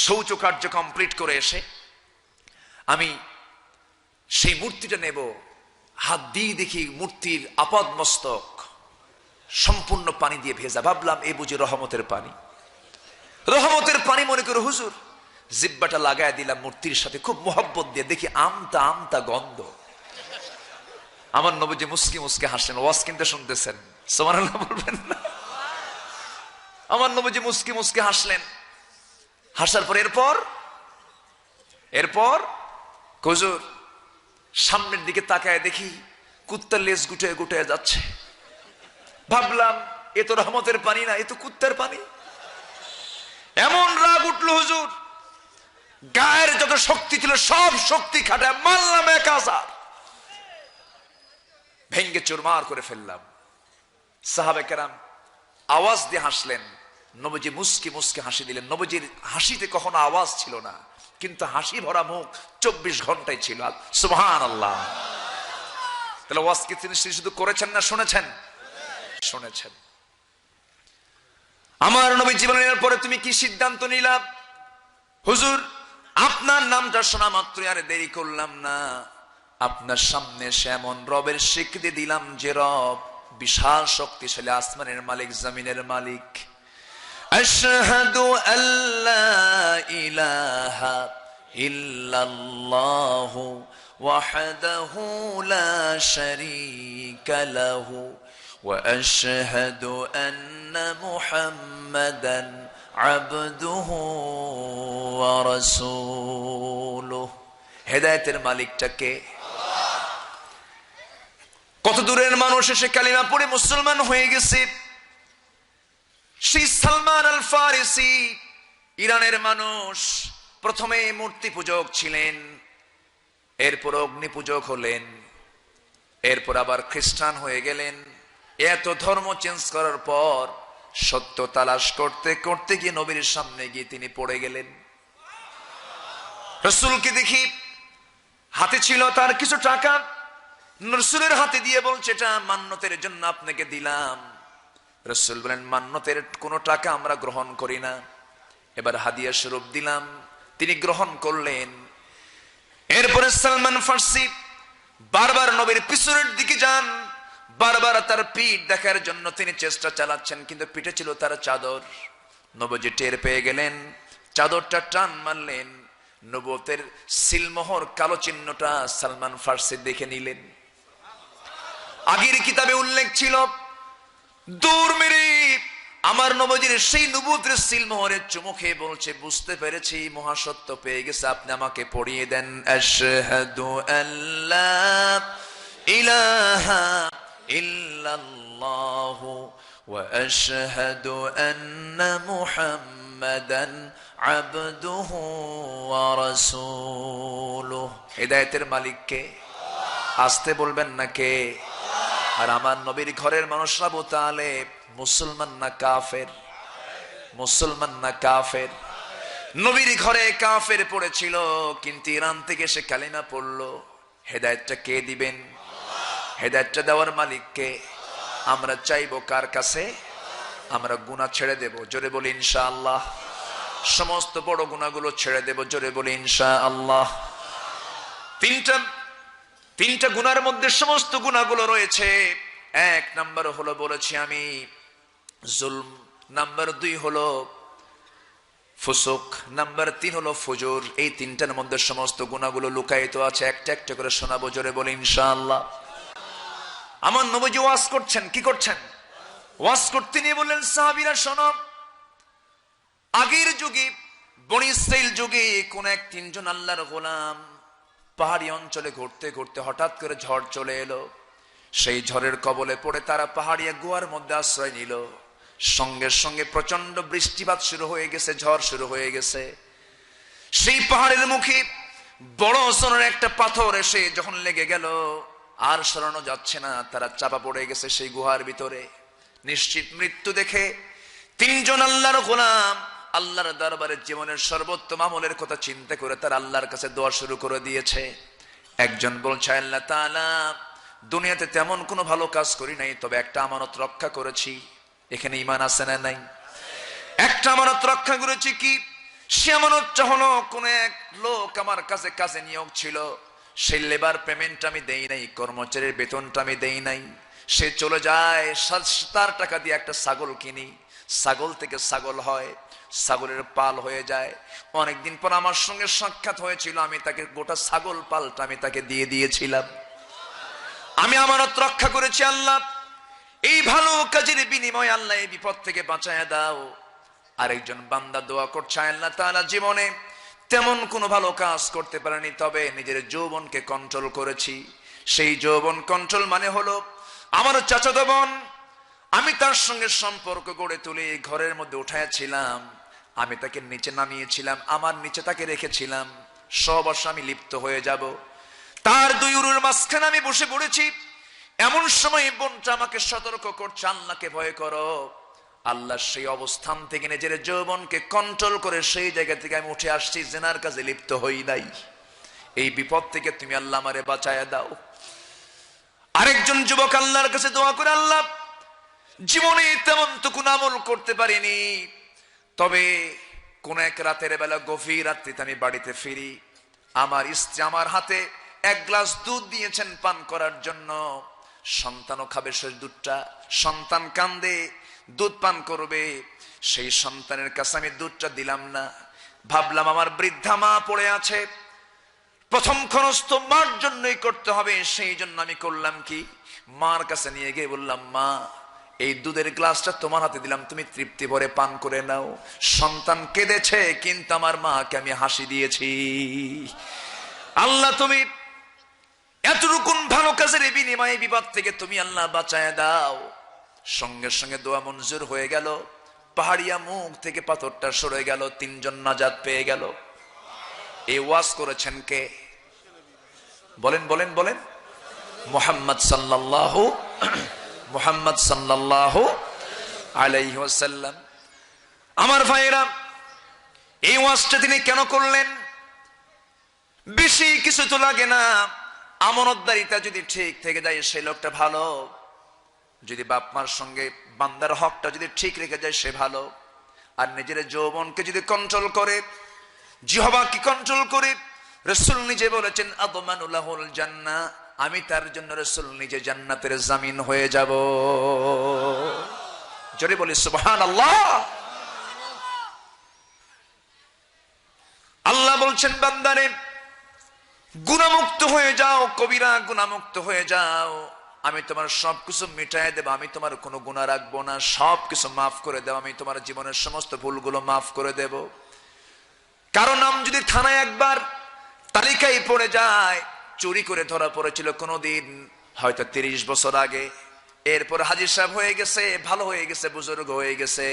শৌচ কার্য কমপ্লিট করে এসে আমি সেই মূর্তিটা নেব, হাত দিয়ে দেখি মূর্তির আপাদ মস্তক সম্পূর্ণ পানি দিয়ে ভেজা। ভাবলাম এ বুঝি রহমতের পানি। রহমতের পানি মনে করে হুজুর জিব্বাটা লাগায় দিলাম মূর্তির সাথে, খুব মোহব্বত দিয়ে। দেখি আমতা আমতা গন্ধ। আমার নবীজি মুস্কি মুস্কি হাসলেন। ওয়াজ কিনতে শুনতেছেন, সুবহানাল্লাহ বলবেন না? আমার নবীজি মুস্কি মুস্কি হাসলেন। হাসার পর এরপর হুজুর সামনের দিকে তাকায় দেখি কুত্তার লেজ গুটিয়ে গুটিয়ে যাচ্ছে। ভাবলাম এ তো রহমতের পানি না, এ তো কুত্তার পানি। এমন রাগ উঠলো হুজুর, গায়ের যত শক্তি ছিল সব শক্তি খাটায় মারলাম এক আছাড়, ভেঙ্গে চুরমার করে ফেললাম। সাহাবে কেরাম আওয়াজ দিয়ে হাসলেন। নবীজি মুস্কি মুস্কি হাসি দিলেন। নবীজির হাসিতে কখনো আওয়াজ ছিল না, কিন্তু হাসি ভরা মুখ 24 ঘন্টায় ছিল। সুবহানাল্লাহ। তাহলে ওয়াজ কি তিনি শুধু করেছেন না শুনেছেন? শুনেছেন। আমার নবী জীবনের পরে তুমি কি সিদ্ধান্ত নিলা? হুজুর আপনার নামটা শোনা মাত্রই আর দেরি করলাম না, আপনার সামনে সে এমন রবের স্বীকৃতি দিলাম যে রব বিশাল শক্তিশালী, আসমানের মালিক, জমিনের মালিক। আশহাদু আল্লা ইলাহা ইল্লাল্লাহু ওয়াহদাহু লা শারীকা লাহু ওয়া আশহাদু আন্না মুহাম্মাদান আবদুহু ওয়া রাসূলুহু। হেদায়েতের মালিকটাকে কত দূরের মানুষ এসে কালিমা পড়ে মুসলমান হয়ে গেছে। সেই সালমান আল ফারিসি, ইরানের মানুষ, প্রথমে মূর্তি পূজক ছিলেন, এরপর অগ্নি পূজক হলেন, এরপর আবার খ্রিস্টান হয়ে গেলেন। এত ধর্ম চেঞ্জ করার পর সত্য তালাশ করতে করতে গিয়ে নবীর সামনে গিয়ে তিনি পড়ে গেলেন। রাসূলকে দেখি হাতে ছিল তার কিছু টাকা, রাসূলের হাতে দিয়ে বলছে এটা মান্যতের জন্য আপনাকে দিলাম। রাসূল বলেন মান্যতের কোনো টাকা আমরা গ্রহণ করি না, এবার হাদিয়া স্বরূপ দিলাম। তিনি গ্রহণ করলেন। এরপরে সালমান ফার্সি বারবার নবীর পিছনের দিকে যান, বারবার তার পিঠ দেখার জন্য তিনি চেষ্টা চালাচ্ছেন, কিন্তু পিঠে ছিল তার চাদর। নবীজি টের পেয়ে গেলেন, চাদরটা টান মারলেন, নবুয়তের সিলমোহর কালো চিহ্নটা সালমান ফার্সি দেখে নিলেন। আগের কিতাবে উল্লেখ ছিল, দৌড় মেরে আমার নবীজির সেই নবুয়তের সিলমোহরের চুমু খেয়ে বলছে বুঝতে পেরেছি মহাসত্য পেয়ে গেছে, আপনি আমাকে পড়িয়ে দেন। আশহাদু আল্লা ইলাহা ইল্লাল্লাহু ওয়া আশহাদু আন্না মুহাম্মাদান আবদুহু ওয়া রাসূলুহু। হেদায়েতের মালিক কে? আসতে বলবেন না কে? আর আমার নবীর ঘরের মানুষরা আবু তালেব মুসলমান না কাফের? মুসলমান না কাফের? নবীর ঘরে কাফের পড়েছিল, কিন্তু ইরান থেকে সে কালিমা পড়লো। হেদায়েতটা কে দিবেন? হেদায়েতটা দেওয়ার মালিক কে? আমরা চাইবো কার কাছে? আমরা গুনাহ ছেড়ে দেব। জোরে বলি ইনশাআল্লাহ। সমস্ত বড় গুনাহগুলো ছেড়ে দেব, জোরে বলি ইনশাআল্লাহ। তিনটা গুনার মধ্যে সমস্ত গুনাহগুলো রয়েছে। এক নাম্বার হলো বলেছি আমি জুলম, নাম্বার 2 হলো ফুসুক, নাম্বার 3 হলো ফুজুর। এই তিনটার মধ্যে সমস্ত গুনাহগুলো লুকায়িত আছে, একটা একটা করে শোনাবো, জোরে বলি ইনশাআল্লাহ। আমার নবীজি ওয়াজ করছেন, কি করছেন? ওয়াজ করতে নিয়ে বললেন সাহাবীরা শোনো, আগের যুগে বনি ইসরাইল যুগে কোন এক 3 জন আল্লাহর গোলাম পাহাড়ি অঞ্চলে ঘুরতে ঘুরতে হঠাৎ করে ঝড় চলে এলো। সেই ঝড়ের কবলে পড়ে তারা পাহাড়ি গুহার মধ্যে আশ্রয় নিল। সঙ্গে সঙ্গে প্রচন্ড বৃষ্টিপাত শুরু হয়ে গেছে, ঝড় শুরু হয়ে গেছে। সেই পাহাড়ের মুখে বড় ওজনের একটা পাথর এসে যখন লেগে গেল, আর সরানো যাচ্ছে না, তারা চাপা পড়ে গেছে সেই গুহার ভিতরে। নিশ্চিত মৃত্যু দেখে 3 জন আল্লাহর গোলাম আল্লাহর দরবারে জীবনের সর্বোত্তম আমলের কথা চিন্তা করে তারা আল্লাহর কাছে দোয়া শুরু করে দিয়েছে। একজন বলছে, আল্লাহ তাআলা, দুনিয়াতে তেমন কোনো ভালো কাজ করি নাই, তবে একটা আমানত রক্ষা করেছি। এখানে ঈমান আছে না নাই? একটা আমানত রক্ষা করেছি। কি সে আমানতটা হলো, কোন এক লোক আমার কাছে কাজে নিয়োগ ছিল, সেই লেবার পেমেন্ট আমি দেই নাই, কর্মচারীর বেতনটা আমি দেই নাই। সে চলে যায়, তার টাকা দিয়ে একটা ছাগল কিনি, ছাগল থেকে ছাগল হয়, ছাগলের পাল হয়ে যায়। অনেকদিন পর আমার সঙ্গে সাক্ষাৎ হয়েছিল, আমি তাকে গোটা ছাগল পালটা আমি তাকে দিয়ে দিয়েছিলাম। আমি আমানত রক্ষা করেছি। আল্লাহ, এই ভালো কাজের বিনিময়ে আল্লাহ এই বিপদ থেকে বাঁচায় দাও। আরেকজন বান্দা দোয়া করছে, আল্লাহ তাআলা, জীবনে তেমন কোনো ভালো কাজ করতে পারেনি, তবে নিজের যৌবনকে কন্ট্রোল করেছি। সেই যৌবন কন্ট্রোল মানে হলো আমার চাচাতো বোন, আমি তার সঙ্গে সম্পর্ক গড়ে তুলে ঘরের মধ্যে উঠাইছিলাম, আমি তাকে নিচে নামিয়েছিলাম, আমার নিচে তাকে রেখেছিলাম। সব অবশ্য আমি লিপ্ত হয়ে যাব, তার 2 উরুর মাঝখানে আমি বসে পড়েছি। এমন সময় বোনটা আমাকে সতর্ক করছে, আল্লাহকে ভয় করো। আল্লাহ সেই অবস্থান থেকে নিজের যৌবনকে কন্ট্রোল করে সেই জায়গা থেকে আমি উঠে আসছি, জিনার কাজে লিপ্ত হই নাই। এই বিপদ থেকে তুমি আল্লাহ আমারে বাঁচায়া দাও। আরেকজন যুবক আল্লাহর কাছে দোয়া করে, আল্লাহ, জীবনে তেমন তো কোন আমল করতে পারিনি, তবে কোন এক রাতের বেলা গভীর রাত্রিতে আমি বাড়িতে ফিরি, আমার স্ত্রী আমার হাতে 1 গ্লাস দুধ দিয়েছেন পান করার জন্য। সন্তানও খাবে সেই দুধটা, সন্তান কান্দে, দুধ পান করবে। সেই সন্তানের কাছে আমি দুধটা দিলাম না। ভাবলাম আমার বৃদ্ধা মা পড়ে আছে, প্রথম খরচ তো মার জন্যই করতে হবে, সেই জন্য আমি করলাম কি, মার কাছে নিয়ে গিয়ে বললাম, মা, এই দুধের গ্লাসটা তোমার হাতে দিলাম, তুমি তৃপ্তি ভরে পান করে নাও। সন্তান কেঁদেছে, কিন্তু আমার মাকে আমি হাসি দিয়েছি। আল্লাহ, তুমি এতটুকুন ভালো কাজের বিনিময়ে বিপদ থেকে তুমি আল্লাহ বাঁচায় দাও। সঙ্গে সঙ্গে দোয়া মঞ্জুর হয়ে গেল, পাহাড়িয়া মুখ থেকে পাথরটা সরে গেল, 3 জন নাজাত পেয়ে গেল। এই ওয়াজ করেছেন কে? বলেন বলেন বলেন। মুহাম্মদ সাল্লাল্লাহু আলাইহি ওয়াসাল্লাম। আমার ভাইরা, এই ওয়াজটা তিনি কেন করলেন? বেশি কিছু তো লাগে না, আমানতদারিতা যদি ঠিক থেকে যায় সেই লোকটা ভালো, যদি বাপ মার সঙ্গে বান্দার হকটা যদি ঠিক রেখে যায় সে ভালো, আর নিজের যৌবনকে যদি কন্ট্রোল করে, জিহ্বাকে কন্ট্রোল করে, রাসূল নিজে বলেছেন, আদমানু লাহুল জান্নাহ, আমি তার জন্য রাসূল নিজে জান্নাতের জামিন হয়ে যাব। জোরে বলি সুবহানাল্লাহ। আল্লাহ বলছেন, বান্দারে, গুনাহমুক্ত হয়ে যাও, কবিরা গুনাহমুক্ত হয়ে যাও, আমি তোমার সবকিছু মিটায় দেব, আমি তোমার কোনো গুনাহ রাখবো না, সবকিছু মাফ করে দেব, আমি তোমার জীবনের সমস্ত ভুলগুলো মাফ করে দেব। কারণ নাম যদি থানায় একবার তালিকায় পড়ে যায়, চুরি করে ধরা পড়েছিল কোনোদিন, হয়তো 30 বছর আগে, এরপর হাজির সাহেব হয়ে গেছে, ভালো হয়ে গেছে, বুজুর্গ হয়ে গেছে,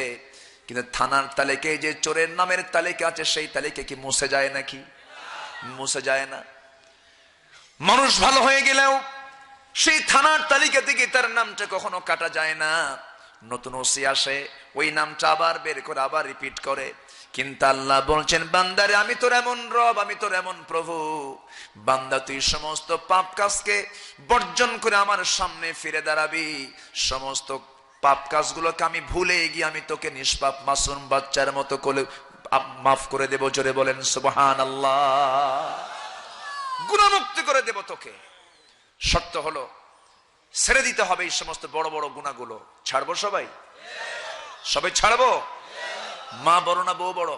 কিন্তু থানার তালিকায় যে চোরের নামের তালিকা আছে, সেই তালিকা কি মুছে যায় নাকি? মুছে যায় না। মানুষ ভালো হয়ে গেলেও সেই থানার তালিকা থেকে তার নামটা কখনো কাটা যায় না। নতুন ওসি আসে, ওই নামটা আবার বের করে আবার রিপিট করে। কিন্তু আল্লাহ বলছেন, বান্দারে, আমি তোর এমন রব, আমি তোর এমন প্রভু, বান্দা তুই সমস্ত পাপ কাজকে বর্জন করে আমার সামনে ফিরে দাঁড়াবি, সমস্ত পাপ কাজগুলোকে আমি ভুলে গিয়ে আমি তোকে নিষ্পাপ মাসুম বাচ্চার মতো কোলে মাফ করে দেব, জোরে বলেন সুবহানাল্লাহ। গুনাহমুক্ত করে দেব তোকে। শর্ত হলো ছেড়ে দিতে হবে এই সমস্ত বড় বড় গুনাহগুলো। ছাড়বো সবাই? সবাই ছাড়বো? মা বড় না বউ বড়?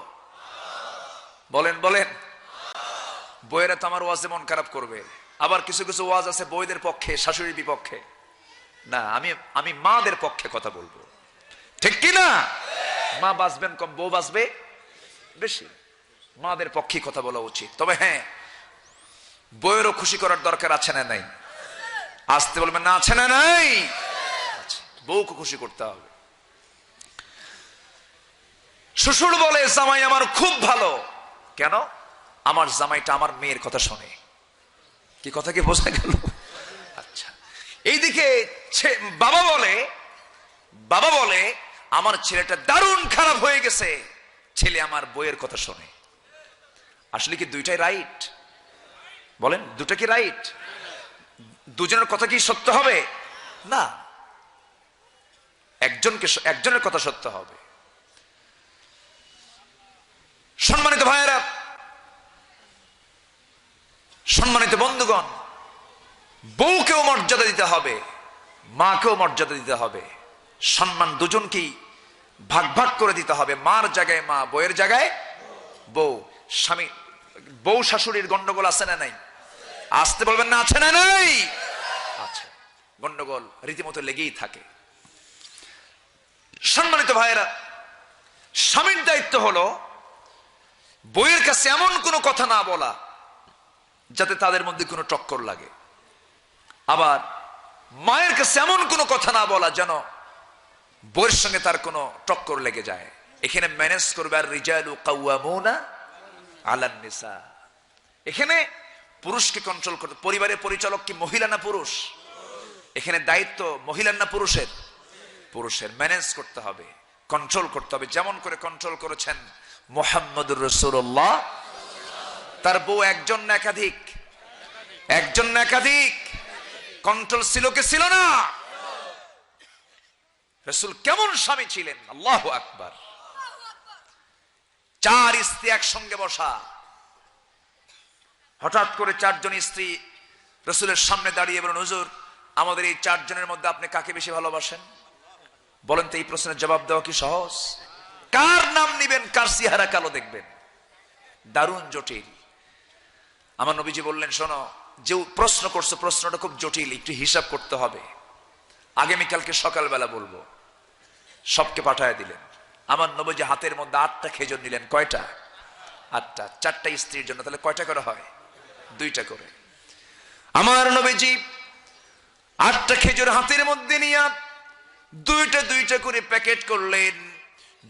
বলেন বলেন। বউয়েরা তো আমার ওয়াজে মন খারাপ করবে। আবার কিছু কিছু ওয়াজ আছে বউদের পক্ষে, শাশুড়ির বিপক্ষে। না, আমি মাদের পক্ষে কথা বলবো, ঠিক কি না? মা বাঁচবেন কম, বউ বাঁচবে বেশি। মাদের পক্ষে কথা বলা উচিত। তবে হ্যাঁ, বউয়েরও খুশি করার দরকার আছে না নাই? আসতে বলবেন না, আছে না নাই? বউকে খুশি করতে হবে। শ্বশুর বলে জামাই আমার খুব ভালো। কেন? আমার জামাইটা আমার মেয়ের কথা শোনে। কি কথা কি বোঝা গেল? আচ্ছা, এইদিকে বাবা বলে আমার ছেলেটা দারুণ খারাপ হয়ে গেছে, ছেলে আমার বইয়ের কথা শোনে। আসলে কি দুইটাই রাইট? বলেন, দুটো কি রাইট? দুজনের কথা কি সত্য হবে? না, একজনের কথা সত্য হবে। সম্মানিত ভাইয়েরা, সম্মানিত বন্ধুগণ, বউকেও মর্যাদা দিতে হবে, মাকেও মর্যাদা দিতে হবে। সম্মান দুজনকেই ভাগ ভাগ করে দিতে হবে। মার জায়গায় মা, বউয়ের জায়গায় বউ। স্বামী বউ শাশুড়ির গন্ডগোল আছে না নাই? আসতে বলবেন না, আছে না নাই? আছে। গন্ডগোল রীতিমতো লেগেই থাকে। সম্মানিত ভাইয়েরা, স্বামীর দায়িত্ব হলো বউয়ের কাছে এমন কোনো কথা না বলা যাতে তাদের মধ্যে কোনো টক্কর লাগে। আবার মায়ের কাছে এমন কোনো কথা না বলা যেন বউয়ের সঙ্গে তার কোনো টক্কর লেগে যায়। এখানে ম্যানেজ করবে আর রিজালু কাওয়ামুনা আলান নিসা। এখানে পুরুষকে কন্ট্রোল করতে, পরিবারের পরিচালক কি মহিলা না পুরুষ? এখানে দায়িত্ব মহিলার না পুরুষের? পুরুষের। ম্যানেজ করতে হবে, কন্ট্রোল করতে হবে, যেমন করে কন্ট্রোল করেছেন মুহাম্মদুর রাসূলুল্লাহ। তার বউ একজন না একাধিক? একজন না একাধিক? কন্ট্রোল ছিল কি ছিল না? রাসূল কেমন স্বামী ছিলেন! আল্লাহু আকবার। 4 স্ত্রী একসঙ্গে বসা। হঠাৎ করে 4 জন স্ত্রী রাসূলের সামনে দাঁড়িয়ে বলেন, হুজুর, আমাদের এই 4 জনের মধ্যে আপনি কাকে বেশি ভালোবাসেন? বলেন তো, এই প্রশ্নের জবাব দেওয়া কি সহজ? কার নাম নিবেন, কার চেহারা কালো দেখবেন? দারুণ জটিল। আমার নবীজি বললেন, শোনো, যে প্রশ্ন করছো প্রশ্নটা খুব জটিল, একটু হিসাব করতে হবে। আগামীকালকে সকালবেলা বলবো। সবকে পাঠায় দিলেন। আমার নবীজি হাতের মধ্যে 8টা খেজুর নিলেন। কয়টা? 8টা। 4টা স্ত্রীর জন্য, তাহলে কয়টা করে হয়? 2টা করে। আমার নবীজি 8টা খেজুর হাতের মধ্যে নিয়ে 2টা করে প্যাকেট করলেন।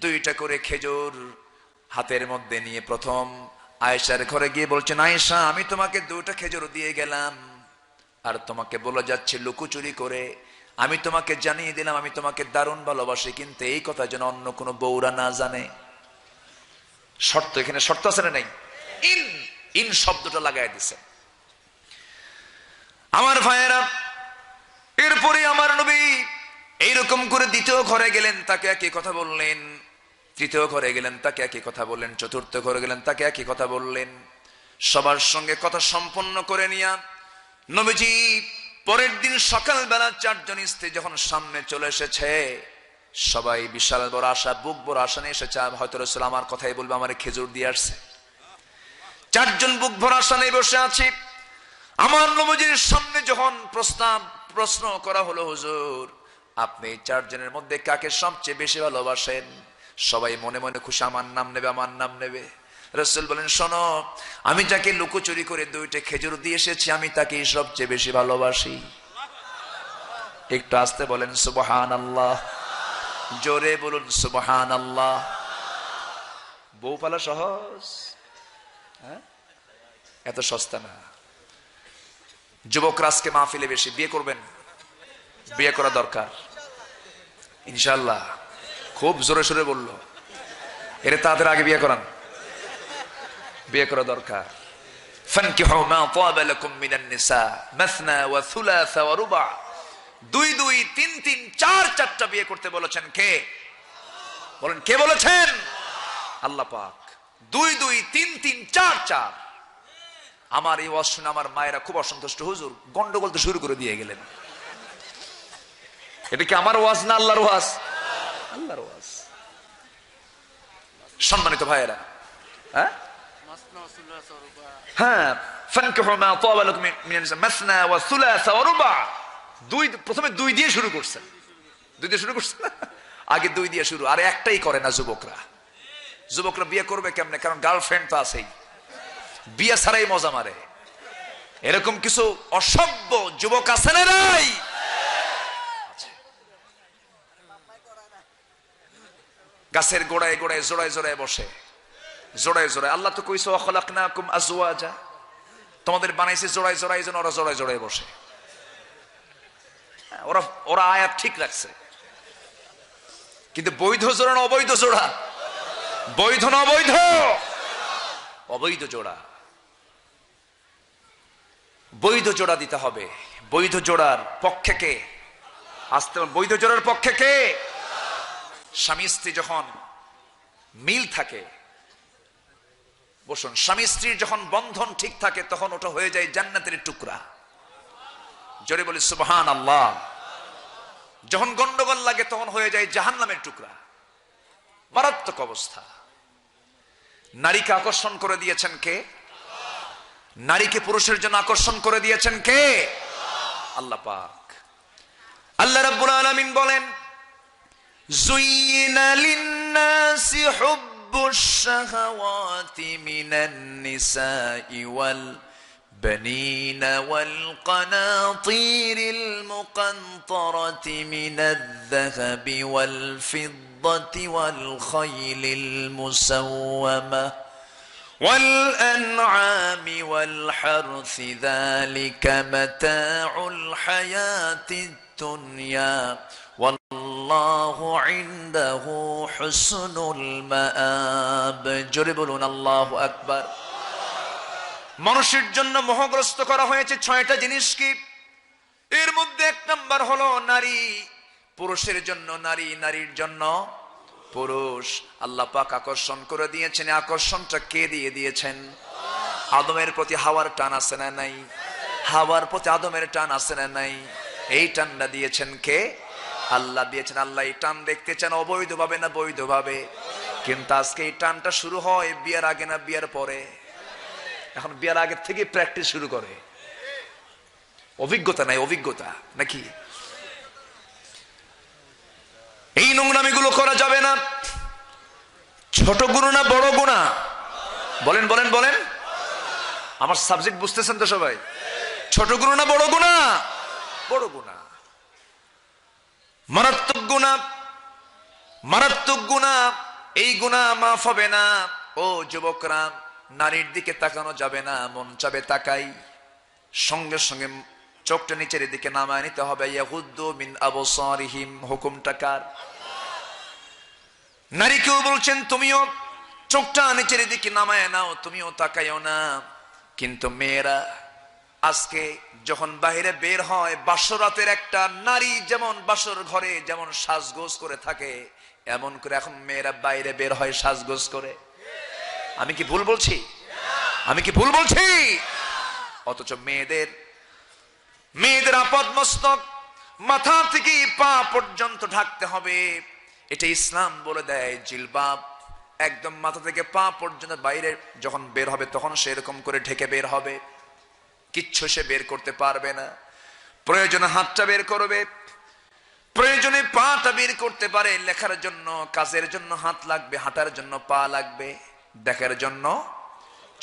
2টা করে খেজুর হাতের মধ্যে নিয়ে প্রথম আয়েশার ঘরে গিয়ে বলছেন, আয়েশা, আমি তোমাকে 2টা খেজুর দিয়ে গেলাম, আর তোমাকে বলে যাচ্ছে লুকোচুরি করে, আমি তোমাকে জানিয়ে দিলাম আমি তোমাকে দারুণ ভালোবাসি, কিন্তু এই কথা যেন অন্য কোনো বউরা না জানে। শর্ত, এখানে শর্ত আছে না নাই? ইন শব্দটা লাগাই দিছে। আমার ভাইয়েরা, এরপরে আমার নবী এইরকম করে 2য় ঘরে গেলেন, তাকে একই কথা বললেন। 3য় ঘরে গেলেন, তাকে একই কথা বললেন। 4র্থ ঘরে গেলেন, তাকে একই কথা বললেন। সবার সঙ্গে কথা সম্পন্ন করে নিয়া নবীজি পরের দিন সকালবেলা 4 জন স্ত্রী যখন সামনে চলে এসেছে, সবাই বিশাল বড় আশা, বুক বড় আশা নিয়ে এসেছে, হয়তো রাসূল আমার কথাই বলবে, আমার খেজুর দিয়ে আসছে। 4 জন বুক ভরা আশা নিয়ে বসে আছি। আমার নবীজির সামনে যখন প্রশ্ন করা হলো, হুজুর, আপনি 4 জনের মধ্যে কাকে সবচেয়ে বেশি ভালোবাসেন? সবাই মনে মনে খুশি, আমার নাম নেবে, আমার নাম নেবে। রাসূল বলেন, শোনো, আমি যাকে লুকোচুরি করে 2টা খেজুর দিয়ে এসেছি, আমি তাকেই সবচেয়ে বেশি ভালোবাসি। একটু আস্তে বলেন সুবহানাল্লাহ, জোরে বলুন সুবহানাল্লাহ। বউ পালা সহজ? এত সস্তা না। যুবকরা আজকে মাহফিলে বেশি বিয়ে করবেন, বিয়ে করা দরকার ইনশাআল্লাহ। খুব জোরে সোরে বললো, এর তাদের আগে বিয়ে করান। বিয়ে করা দরকার। ফানকিহু মা তাবা লাকুম মিনান নিসা মাসনা ওয়া থুলাসা ওয়া রুবা। 2 2 3 3 4 4টা বিয়ে করতে বলেছেন কে? বলেন, কে বলেছেন? আল্লাহ পাক। 2 2 3 3 4 4। আমার এই ওয়াজ শুনে আমার মায়েরা খুব অসন্তুষ্ট, হুজুর গন্ডগোল তো শুরু করে দিয়ে গেলেন। এটা কি আমার ওয়াজ না আল্লাহর ওয়াজ? আল্লাহর ওয়াজ। সম্মানিত ভাইয়েরা, হ্যাঁ হ্যাঁ, ফানকিহু মা তাবা লাকুম মিনান নিসা মাসনা ওয়া সুলাসা ওয়া রুবা। প্রথমে 2 দিয়ে শুরু করছেন, 2 দিয়ে শুরু করছেন, আগে 2 দিয়ে শুরু। আর একটাই করে না যুবকরা। যুবকরা বিয়ে করবে কেমনে? কারণ গার্লফ্রেন্ড তো আছেই, বিয়ে ছাড়াই মজা মারে। এরকম কিছু অসভ্য যুবক আছে না নাই? গাছের গোড়ায় গোড়ায় জোড়ায় জোড়ায় বসে, জোড়ায় জোড়ায়। আল্লাহ তো কইছে ওয়া খালাকনাকুম আজওয়াজা, তোমাদের বানাইছে জোড়ায় জোড়ায়, যেন ওরা জোড়ায় জোড়ায় বসে। ওরা আয়াত ঠিক রাখছে, কিন্তু বৈধ জোড়া না অবৈধ জোড়া? বৈধ না অবৈধ? অবৈধ জোড়া। বৈধ জোড়া দিতে হবে। বৈধ জোড়ার পক্ষে কে? আসতে বৈধ জোড়ার পক্ষে কে? স্বামী স্ত্রী যখন মিল থাকে, বসুন, স্বামী স্ত্রীর যখন বন্ধন ঠিক থাকে তখন ওটা হয়ে যায় জান্নাতের টুকরা। জোরে বলি সুবহানাল্লাহ। যখন গন্ডগোল লাগে তখন হয়ে যায় জাহান্নামের টুকরা। মারাত্মক অবস্থা। নারীকে আকর্ষণ করে দিয়েছেন কে? নারীকে পুরুষের জন্য আকর্ষণ করে দিয়েছেন কে? আল্লাহ পাক। আল্লাহ রাব্বুল আলামিন বলেন, যুয়িনা লিন-নাসি হুব্বুশ শাহাওয়াতি মিনান নিসাই ওয়াল বানিনা ওয়াল কানাতিরিল মুকানতারাতি মিনায-যাহাবি ওয়াল ফিদ্দাতি ওয়াল খাইলিল মুসাওয়ামা والأنعام والحرث ذلك متاع الحياة الدنيا والله عنده حسن المآب। জোরে বলুন আল্লাহু আকবার। মানুষের জন্য মোহগ্রস্ত করা হয়েছে 6টা জিনিস। কি? এর মধ্যে 1 নাম্বার হলো নারী। পুরুষের জন্য নারী, নারীর জন্য পুরুষ। আল্লাহ পাক আকর্ষণ করে দিয়েছেন। আকর্ষণটা কে দিয়ে দিয়েছেন? আদমের প্রতি হাওয়ার টান আছে না নাই? হাওয়ার প্রতি আদমের টান আছে না নাই? এই টানটা দিয়েছেন কে? আল্লাহ দিয়েছেন। আল্লাহ এই টান দেখতে চান অবৈধ ভাবে না বৈধ ভাবে? কিন্তু আজকে এই টানটা শুরু হয় বিয়ের আগে না বিয়ের পরে? এখন বিয়ের আগে থেকে প্র্যাকটিস শুরু করে। অভিজ্ঞতা নাই, অভিজ্ঞতা নাকি? এই নোংরামিগুলো করা যাবে না। ছোট গুনাহ না বড় গুনাহ? বলেন বলেন বলেন। আমার সাবজেক্ট বুঝতেছেন তো সবাই? ছোট গুনাহ না বড় গুনাহ? বড় গুনাহ। মারাত্মক গুনাহ, মারাত্মক গুনাহ। এই গুনাহ মাফ হবে না। ও যুবকরা, নারীর দিকে তাকানো যাবে না। মন চাবে তাকাই, সঙ্গে সঙ্গে চোখটা নিচের দিকে নামায় নিতে হবে। ইয়াগুদ্দু মিন আবসারিহিম। হুকুমটা কার? নারীকেও বলছেন তুমিও চোখটা নিচের দিকে নামায় নাও, তুমিও তাকাইও না। কিন্তু মেয়েরা আজকে যখন বাইরে বের হয়, বাসরাতের একটা নারী যেমন বাসর ঘরে যেমন সাজগোজ করে থাকে, এমন করে এখন মেয়েরা বাইরে বের হয় সাজগোজ করে। আমি কি ভুল বলছি? আমি কি ভুল বলছি? অথচ মেয়েদের আপাদ মস্তক মাথা থেকে পা পর্যন্ত ঢাকতে হবে। এটা ইসলাম বলে দেয়। জিলবাব একদম মাথা থেকে পা পর্যন্ত, বাইরে যখন বের হবে তখন সেরকম করে ঢেকে বের হবে। কিচ্ছু সে বের করতে পারবে না। প্রয়োজনে হাতটা বের করবে, প্রয়োজনে পাটা বের করতে পারে। লেখার জন্য, কাজের জন্য হাত লাগবে, হাঁটার জন্য পা লাগবে, দেখার জন্য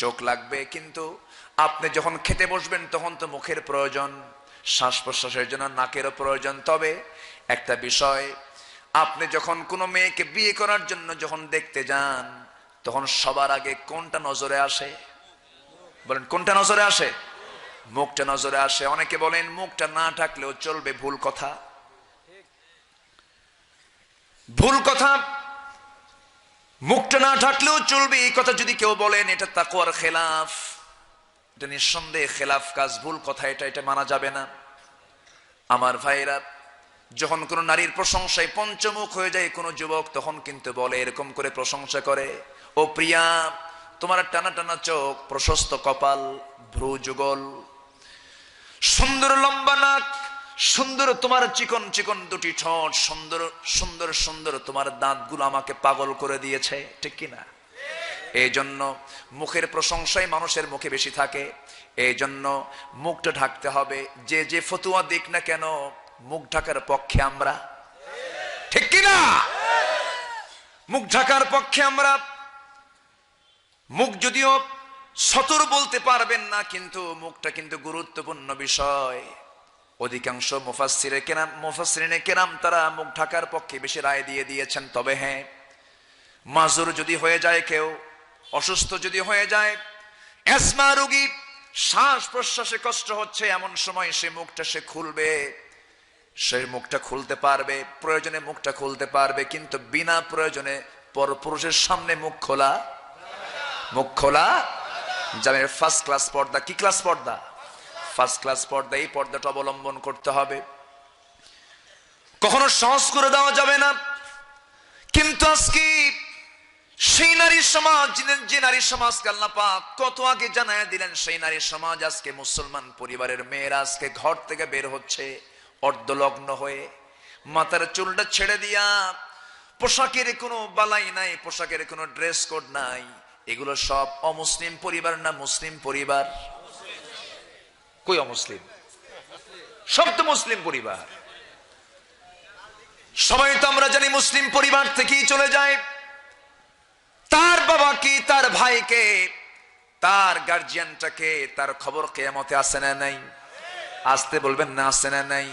চোখ লাগবে। কিন্তু আপনি যখন খেতে বসবেন তখন তো মুখের প্রয়োজন, শ্বাস প্রশ্বাসের জন্য নাকেরও প্রয়োজন। তবে একটা বিষয়, আপনি যখন কোনো মেয়েকে বিয়ে করার জন্য যখন দেখতে যান, তখন সবার আগে কোনটা নজরে আসে? বলেন কোনটা নজরে আসে? মুখটা নজরে আসে। অনেকে বলেন মুখটা না ঢাকলেও চলবে। ভুল কথা, ভুল কথা। মুখটা না ঢাকলেও চলবে এই কথা যদি কেউ বলেন, এটা তাকওয়ার খেলাফ। এটা নিঃসন্দেহে খেলাফ কাজ, ভুল কথা। এটা মানা যাবে না। আমার ভাইরা, যখন কোন নারীর প্রশংসায় পঞ্চমুখ হয়ে যায় কোন যুবক, তখন কিন্তু বলে, এরকম করে প্রশংসা করে, ও প্রিয়া তোমার টানা টানা চোখ, প্রশস্ত কপাল, ভ্রু যুগল, সুন্দর লম্বা নাক, সুন্দর তোমার চিকন চিকন দুটি ঠোঁট, সুন্দর সুন্দর সুন্দর তোমার দাঁতগুলো আমাকে পাগল করে দিয়েছে, ঠিক কিনা? এই জন্য মুখের প্রশংসাই মানুষের মুখে বেশি থাকে। এই জন্য মুখটা ঢাকতে হবে। যে যে ফতুয়া দিক না কেন, মুখ ঢাকার পক্ষে আমরা, ঠিক কিনা? মুখ ঢাকার পক্ষে আমরা। মুখ যদিও সতর বলতে পারবেন না, কিন্তু মুখটা কিন্তু গুরুত্বপূর্ণ বিষয়। অধিকাংশ মুফাসসিরিনে কেরাম তারা মুখ ঢাকার পক্ষে বেশি রায় দিয়ে দিয়েছেন। তবে হ্যাঁ, মাজুর যদি হয়ে যায়, কেউ অসুস্থ যদি হয়ে যায়, অ্যাজমা রোগী, শ্বাস প্রশ্বাসে কষ্ট হচ্ছে, এমন সময় সে মুখটা সে খুলবে, সে মুখটা খুলতে পারবে, প্রয়োজনে মুখটা খুলতে পারবে, কিন্তু বিনা প্রয়োজনে পরপুরুষের সামনে মুখ খোলা যাবে। ফার্স্ট ক্লাস পর্দা, কি ক্লাস পর্দা? ফার্স্ট ক্লাস পর্দা। এই পর্দাটা অবলম্বন করতে হবে, কখনো সহজ করে দেওয়া যাবে না। কিন্তু আজকে সেই নারী সমাজ, যে নারী সমাজকে আল্লাহ পাক কত আগে জানায়া দিলেন, সেই নারী সমাজ আজকে মুসলমান পরিবারের মেয়েরা আজকে ঘর থেকে বের হচ্ছে অর্ধলগ্ন হয়ে, মাথার চুলটা ছেড়ে দিয়া, পোশাকের কোনো বালাই নাই, পোশাকের কোনো ড্রেস কোড নাই। এগুলো সব অমুসলিম পরিবার না মুসলিম পরিবার? কই অমুসলিম? সব তো মুসলিম পরিবার। সবাই তো আমরা জানি মুসলিম পরিবার থেকেই চলে যায়। তার বাবাকে, তার ভাইকে, তার গার্জিয়ানটাকে, তার খবর কিয়ামতে আছে না নাই? আসতে বলবেন না, আছে না নাই?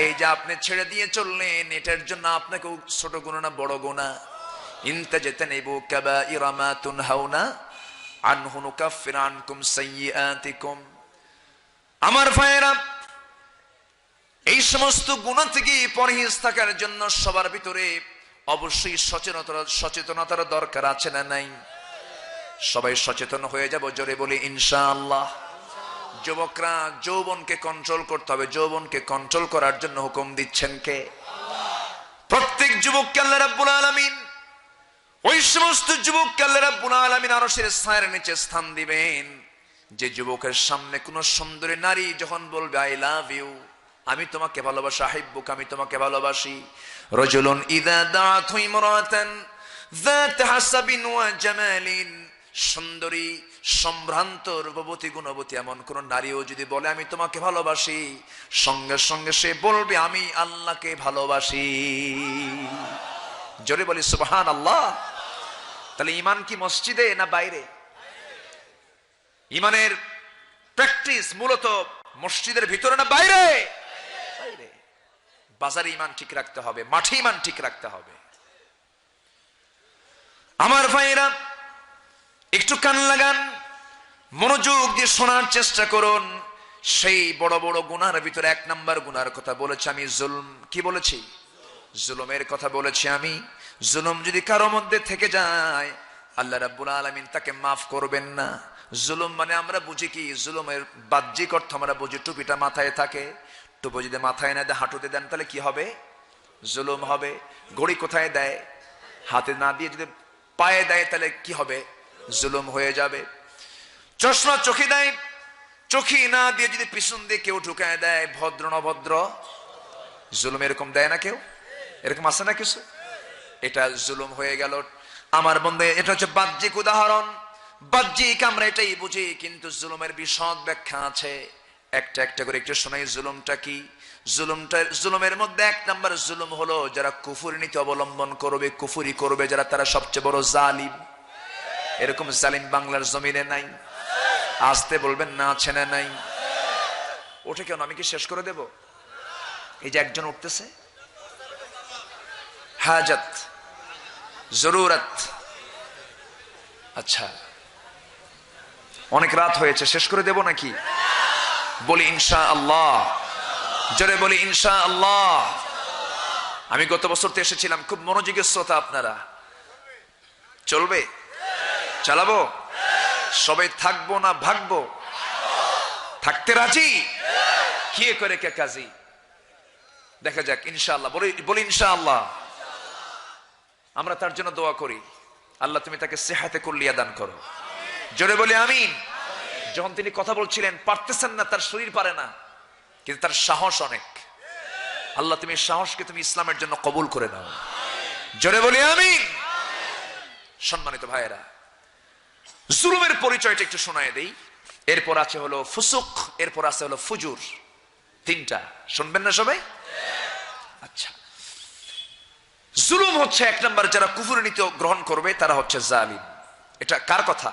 এই যে আপনি ছেড়ে দিয়ে চললেন, এটার জন্য আপনাকে ছোট গুনাহ না বড় গুনাহ? ইনতাজতানিবু কাবাইরা মা তুনহাউনা আনহু নুকাফির আনকুম সাইয়্যাতিকুম। আমার ভাইয়েরা, এই সমস্ত গুনাহ থেকে পরহেজ থাকার জন্য সবার ভিতরে অবশ্যই সচেতনতার দরকার আছে না নাই? সবাই সচেতন হয়ে যাব, জোরে বলি ইনশাআল্লাহ। যুবকরা, যৌবনকে কন্ট্রোল করতে হবে। যৌবনকে কন্ট্রোল করার জন্য হুকুম দিচ্ছেন কে? প্রত্যেক যুবককে আল্লাহ রাব্বুল আলামিন, ওই সমস্ত যুবককে আল্লাহ রাব্বুল আলামিন আরশের ছায়ার নিচে স্থান দিবেন, যে যুবকের সামনে কোন সুন্দরী নারী যখন বলবে আই লাভ ইউ, আমি তোমাকে ভালোবাসি, আহিব্বুক, আমি তোমাকে ভালোবাসি। রাজুলুন ইযা দাআতু ইমরাতান যাত হাসাবিন ওয়া জামালিন, সুন্দরী, সম্ভ্রান্ত, রূপবতী, গুণবতী এমন কোন নারীও যদি বলে আমি তোমাকে ভালোবাসি, সঙ্গে সঙ্গে সে বলবে আমি আল্লাহকে ভালোবাসি। জোরে বলি সুবহানাল্লাহ। তাহলে ঈমান কি মসজিদে না বাইরে? ঈমানের প্র্যাকটিস মূলত মসজিদের ভিতরে না বাইরে? বাইরে। বাজারে ঈমান ঠিক রাখতে হবে, মাঠে ঈমান ঠিক রাখতে হবে। আমার ভাইরা, একটু কান লাগান, মনোযোগ দিয়ে শোনার চেষ্টা করুন। সেই বড় বড় গুনার ভিতরে এক নাম্বার গুনার কথা বলেছি আমি, জুলম। কি বলেছি? জুলুমের কথা বলেছি আমি। জুলুম যদি কারো মধ্যে থেকে যায়, আল্লাহ রাব্বুল আলামিন তাকে মাফ করবেন না। জুলুম মানে আমরা বুঝি কি? জুলুমের বাহ্যিক অর্থ আমরা বুঝি টুপিটা মাথায় থাকে, টুপি যদি মাথায় না দেয়, হাঁটুতে দেন, তাহলে কি হবে? জুলুম হবে। ঘড়ি কোথায় দেয়? হাতে না দিয়ে যদি পায়ে দেয়, তাহলে কি হবে? জুলুম হয়ে যাবে। চশমা চোখে দেয়, চোখে না দিয়ে যদি পিছন দিয়ে কেউ ঢুকায় দেয়, ভদ্র নভদ্র জুলুম এরকম দেয় না কেউ? এরকম আছে না কিছু? এটা জুলুম হয়ে গেল। আমার বন্ধু, এটা হচ্ছে বাহ্যিক উদাহরণ, বাহ্যিক আমরা এটাই বুঝি, কিন্তু জুলুমের বিশদ ব্যাখ্যা আছে। একটা একটা করে একটু শোনাই। জুলুমটা কি? জুলুমের মধ্যে এক নাম্বার জুলুম হলো যারা কুফরি নীতি অবলম্বন করবে, কুফরি করবে যারা, তারা সবচেয়ে বড় জালিম। এরকম জালিম বাংলার জমিনে নাই? আসতে বলবেন না, আছে না নাই? ওঠে কেন? আমি কি শেষ করে দেব? এই যে একজন উঠতেছে, হাজত, জরুরত। আচ্ছা, অনেক রাত হয়েছে, শেষ করে দেব নাকি? বলি ইনশাআল্লাহ। জোরে বলি ইনশাআল্লাহ। আমি গত বছর তো এসেছিলাম, খুব মনোযোগের শ্রোতা আপনারা। চলবে? চালাবো? সবাই থাকবো না ভাগবো? থাকতে রাজি? কে করে কে কাজী? দেখা যাক ইনশাআল্লাহ। বলি ইনশাআল্লাহ। আমরা তার জন্য দোয়া করি, আল্লাহ তুমি তাকে সেহাতে কুল্লিয়া দান করো। জোরে বলি আমিন। যখন তিনি কথা বলছিলেন পারতেছেন না, তার শরীর পারে না, কিন্তু তার সাহস অনেক। আল্লাহ তুমি সাহসকে তুমি ইসলামের জন্য কবুল করে নাও, জোরে বলি আমিন। সম্মানিত ভাইয়েরা, জুলুমের পরিচয়টা একটু শোনায় দেই। এরপর আছে হলো ফুসুক, এরপর আছে হলো ফুজুর। তিনটা শুনবেন না সবাই? আচ্ছা, জুলুম হচ্ছে এক নম্বর, যারা কুফর নীতি গ্রহণ করবে তারা হচ্ছে জালিম। এটা কার কথা?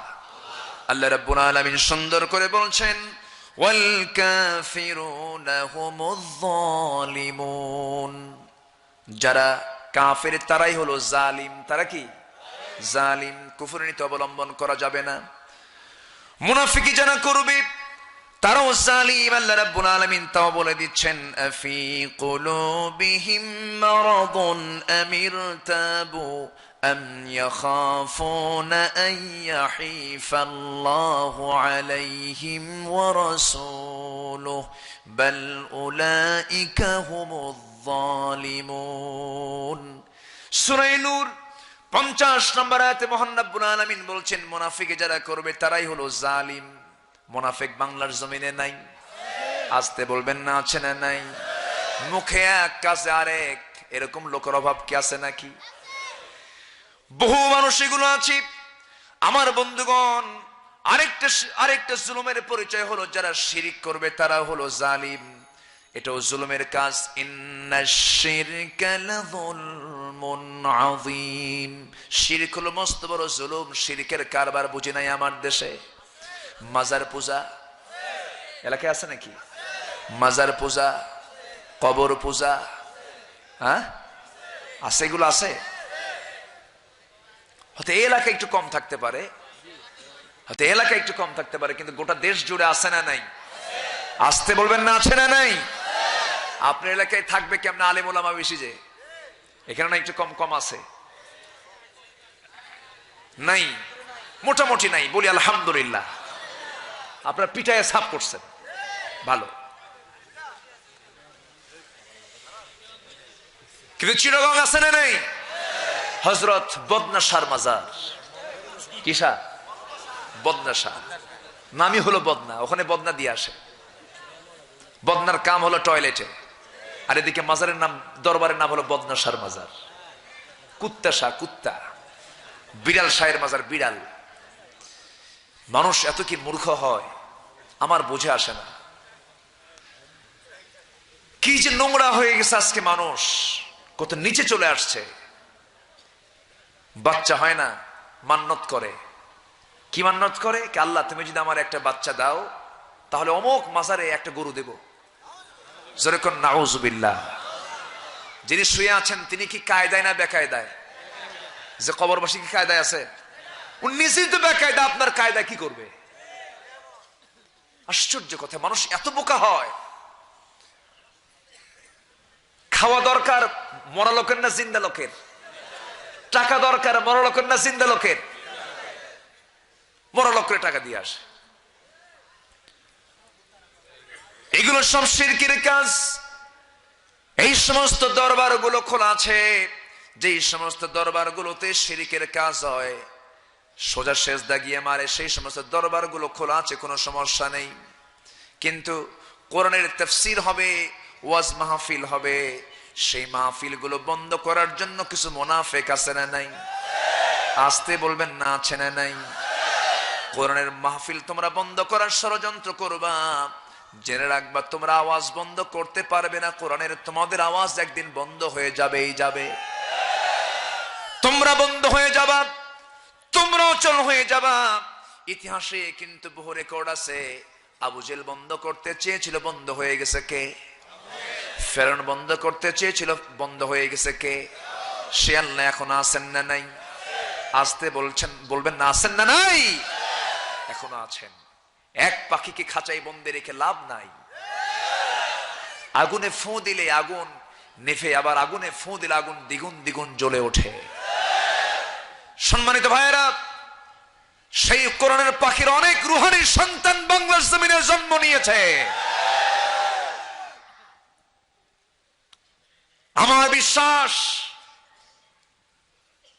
আল্লাহ রাব্বুল আলামিন সুন্দর করে বলছেন, ওয়াল কাফিরুনা হুমুয যালিমুন। যারা কাফের তারাই হলো জালিম। তারা কি? জালিম। কুফর নীতি অবলম্বন করা যাবে না। মুনাফিকি যারা করবে তারাও জালিম। আল্লাহ রাব্বুল আলামিন তাও বলে দিচ্ছেন, আফি কুলুবিহিম মারাদুন আমিরতাবু আম ইয়াখাফুনা আন ইয়াহিফাল্লাহু আলাইহিম ওয়া রাসূলুহু বাল উলাইকা হুমুয যালিমুন। সূরা নূর 50 নম্বর আয়াতে মহান রব্বুল আলামিন বলছেন, মুনাফিকি যারা করবে তারাই হলো জালিম। মুনাফিক বাংলার জমিনে নাই? আসতে বলবেন না, আছে না নাই? মুখে এক কাজে আরেক, এরকম লোকের অভাব কি আছে নাকি? বহু মানুষ এগুলো আছে। আমার বন্ধুগণ, আরেকটা জুলুমের পরিচয় হলো যারা শিরিক করবে তারা হলো জালিম। এটাও জুলুমের কাজ। ইন্নাশ শিরকা লাযুলমুন আযীম। শিরক হলো মস্ত বড় জুলুম। শিরকের কারবার বুঝি নাই আমার দেশে? মাজার পূজা এলাকায় আছে নাকি? মাজার পূজা, কবর পূজা, হ্যাঁ আছে, এগুলো আছে। হয়তো এই এলাকায় একটু কম থাকতে পারে, হয়তো এলাকায় একটু কম থাকতে পারে, কিন্তু গোটা দেশ জুড়ে আছে না নাই? আসতে বলবেন না, আছে না নাই? আপনার এলাকায় থাকবে কি? আপনার আলেম ওলামা বেশি, যে এখানে না একটু কম কম আছে? নাই, মোটামুটি নাই। বলি আলহামদুলিল্লাহ। আপনার পিঠায় সাফ করছেন, ভালো। কিন্তু চিরগং আছে না নাই? হযরত বদনা শাহর মাজার। কিসা? বদনা শাহ, নামই হলো বদনা। ওখানে বদনা দিয়ে আসে। বদনার কাম হলো টয়লেটে, আর এদিকে মাজারের নাম, দরবারের নাম হলো বদনা শাহর মাজার। কুত্তা শাহ, কুত্তা। বিড়াল শাহের মাজার, বিড়াল। মানুষ এত কি মূর্খ হয় আমার বুঝে আসে না। কি যে নোংরা হয়ে গেছে আজকে, মানুষ কত নিচে চলে আসছে। বাচ্চা হয় না, মান্নত করে। কি মান্নত করে? কি আল্লাহ তুমি যদি আমার একটা বাচ্চা দাও তাহলে অমুক মাজারে একটা গরু দেব। যেরকম নাউজুবিল্লাহ। যিনি শুয়ে আছেন তিনি কি কায়দায় না বেকায়দায়? যে কবরবাসী কি কায়দায় আছে? উনি নিজেই তো বেকায়দা, আপনার কায়দা কি করবে? আশ্চর্য কথা, মানুষ এত বোকা হয়। খাওয়া দরকার মরা লোকের না জিন্দা লোকের? টাকা দরকার মরা লোকের না জিন্দা লোকের? মরা লোকের টাকা দিয়ে আসে। এগুলো সব শিরকের কাজ। এই সমস্ত দরবারগুলো খোলা আছে, যেই সমস্ত দরবারগুলোতে শিরকের কাজ হয়, সোজা সেজদা গিয়ে মারে, সেই সমস্ত দরবারগুলো খোলা আছে, কোনো সমস্যা নেই। কিন্তু কোরআনের তাফসীর হবে, ওয়াজ মাহফিল হবে, সেই মাহফিলগুলো বন্ধ করার জন্য কিছু মুনাফিক আছে না নাই? আসতে বলবেন না, আছে না নাই? কোরআনের মাহফিল তোমরা বন্ধ করার ষড়যন্ত্র করবা, জেনে রাখবা তোমরা আওয়াজ বন্ধ করতে পারবে না। কোরআনের তোমাদের আওয়াজ একদিন বন্ধ হয়ে যাবেই যাবে। তোমরা বন্ধ হয়ে যাবা, তোমরা অচল হয়ে যাবা। ইতিহাসে কিন্তু বহু রেকর্ড আছে। আবু জেল বন্ধ করতে চেয়েছিল, বন্ধ হয়ে গেছে কে? ফেরাউন বন্ধ করতে চেয়েছিল, বন্ধ হয়ে গেছে কে? সে আল্লাহ এখন আছেন না নাই? আসতে বলবেন না, আছেন না নাই? এখনো আছেন। এক পাখিকে খাঁচাই বন্ধে রেখে লাভ নাই। আগুনে ফু দিলে আগুন নেভে, আবার আগুনে ফু দিলে আগুন দ্বিগুণ দ্বিগুণ জ্বলে ওঠে। সম্মানিত ভাইয়েরা, সেই কোরআনের পাখির অনেক রুহানি সন্তান বাংলার জমিনে জন্ম নিয়েছে। আমার বিশ্বাস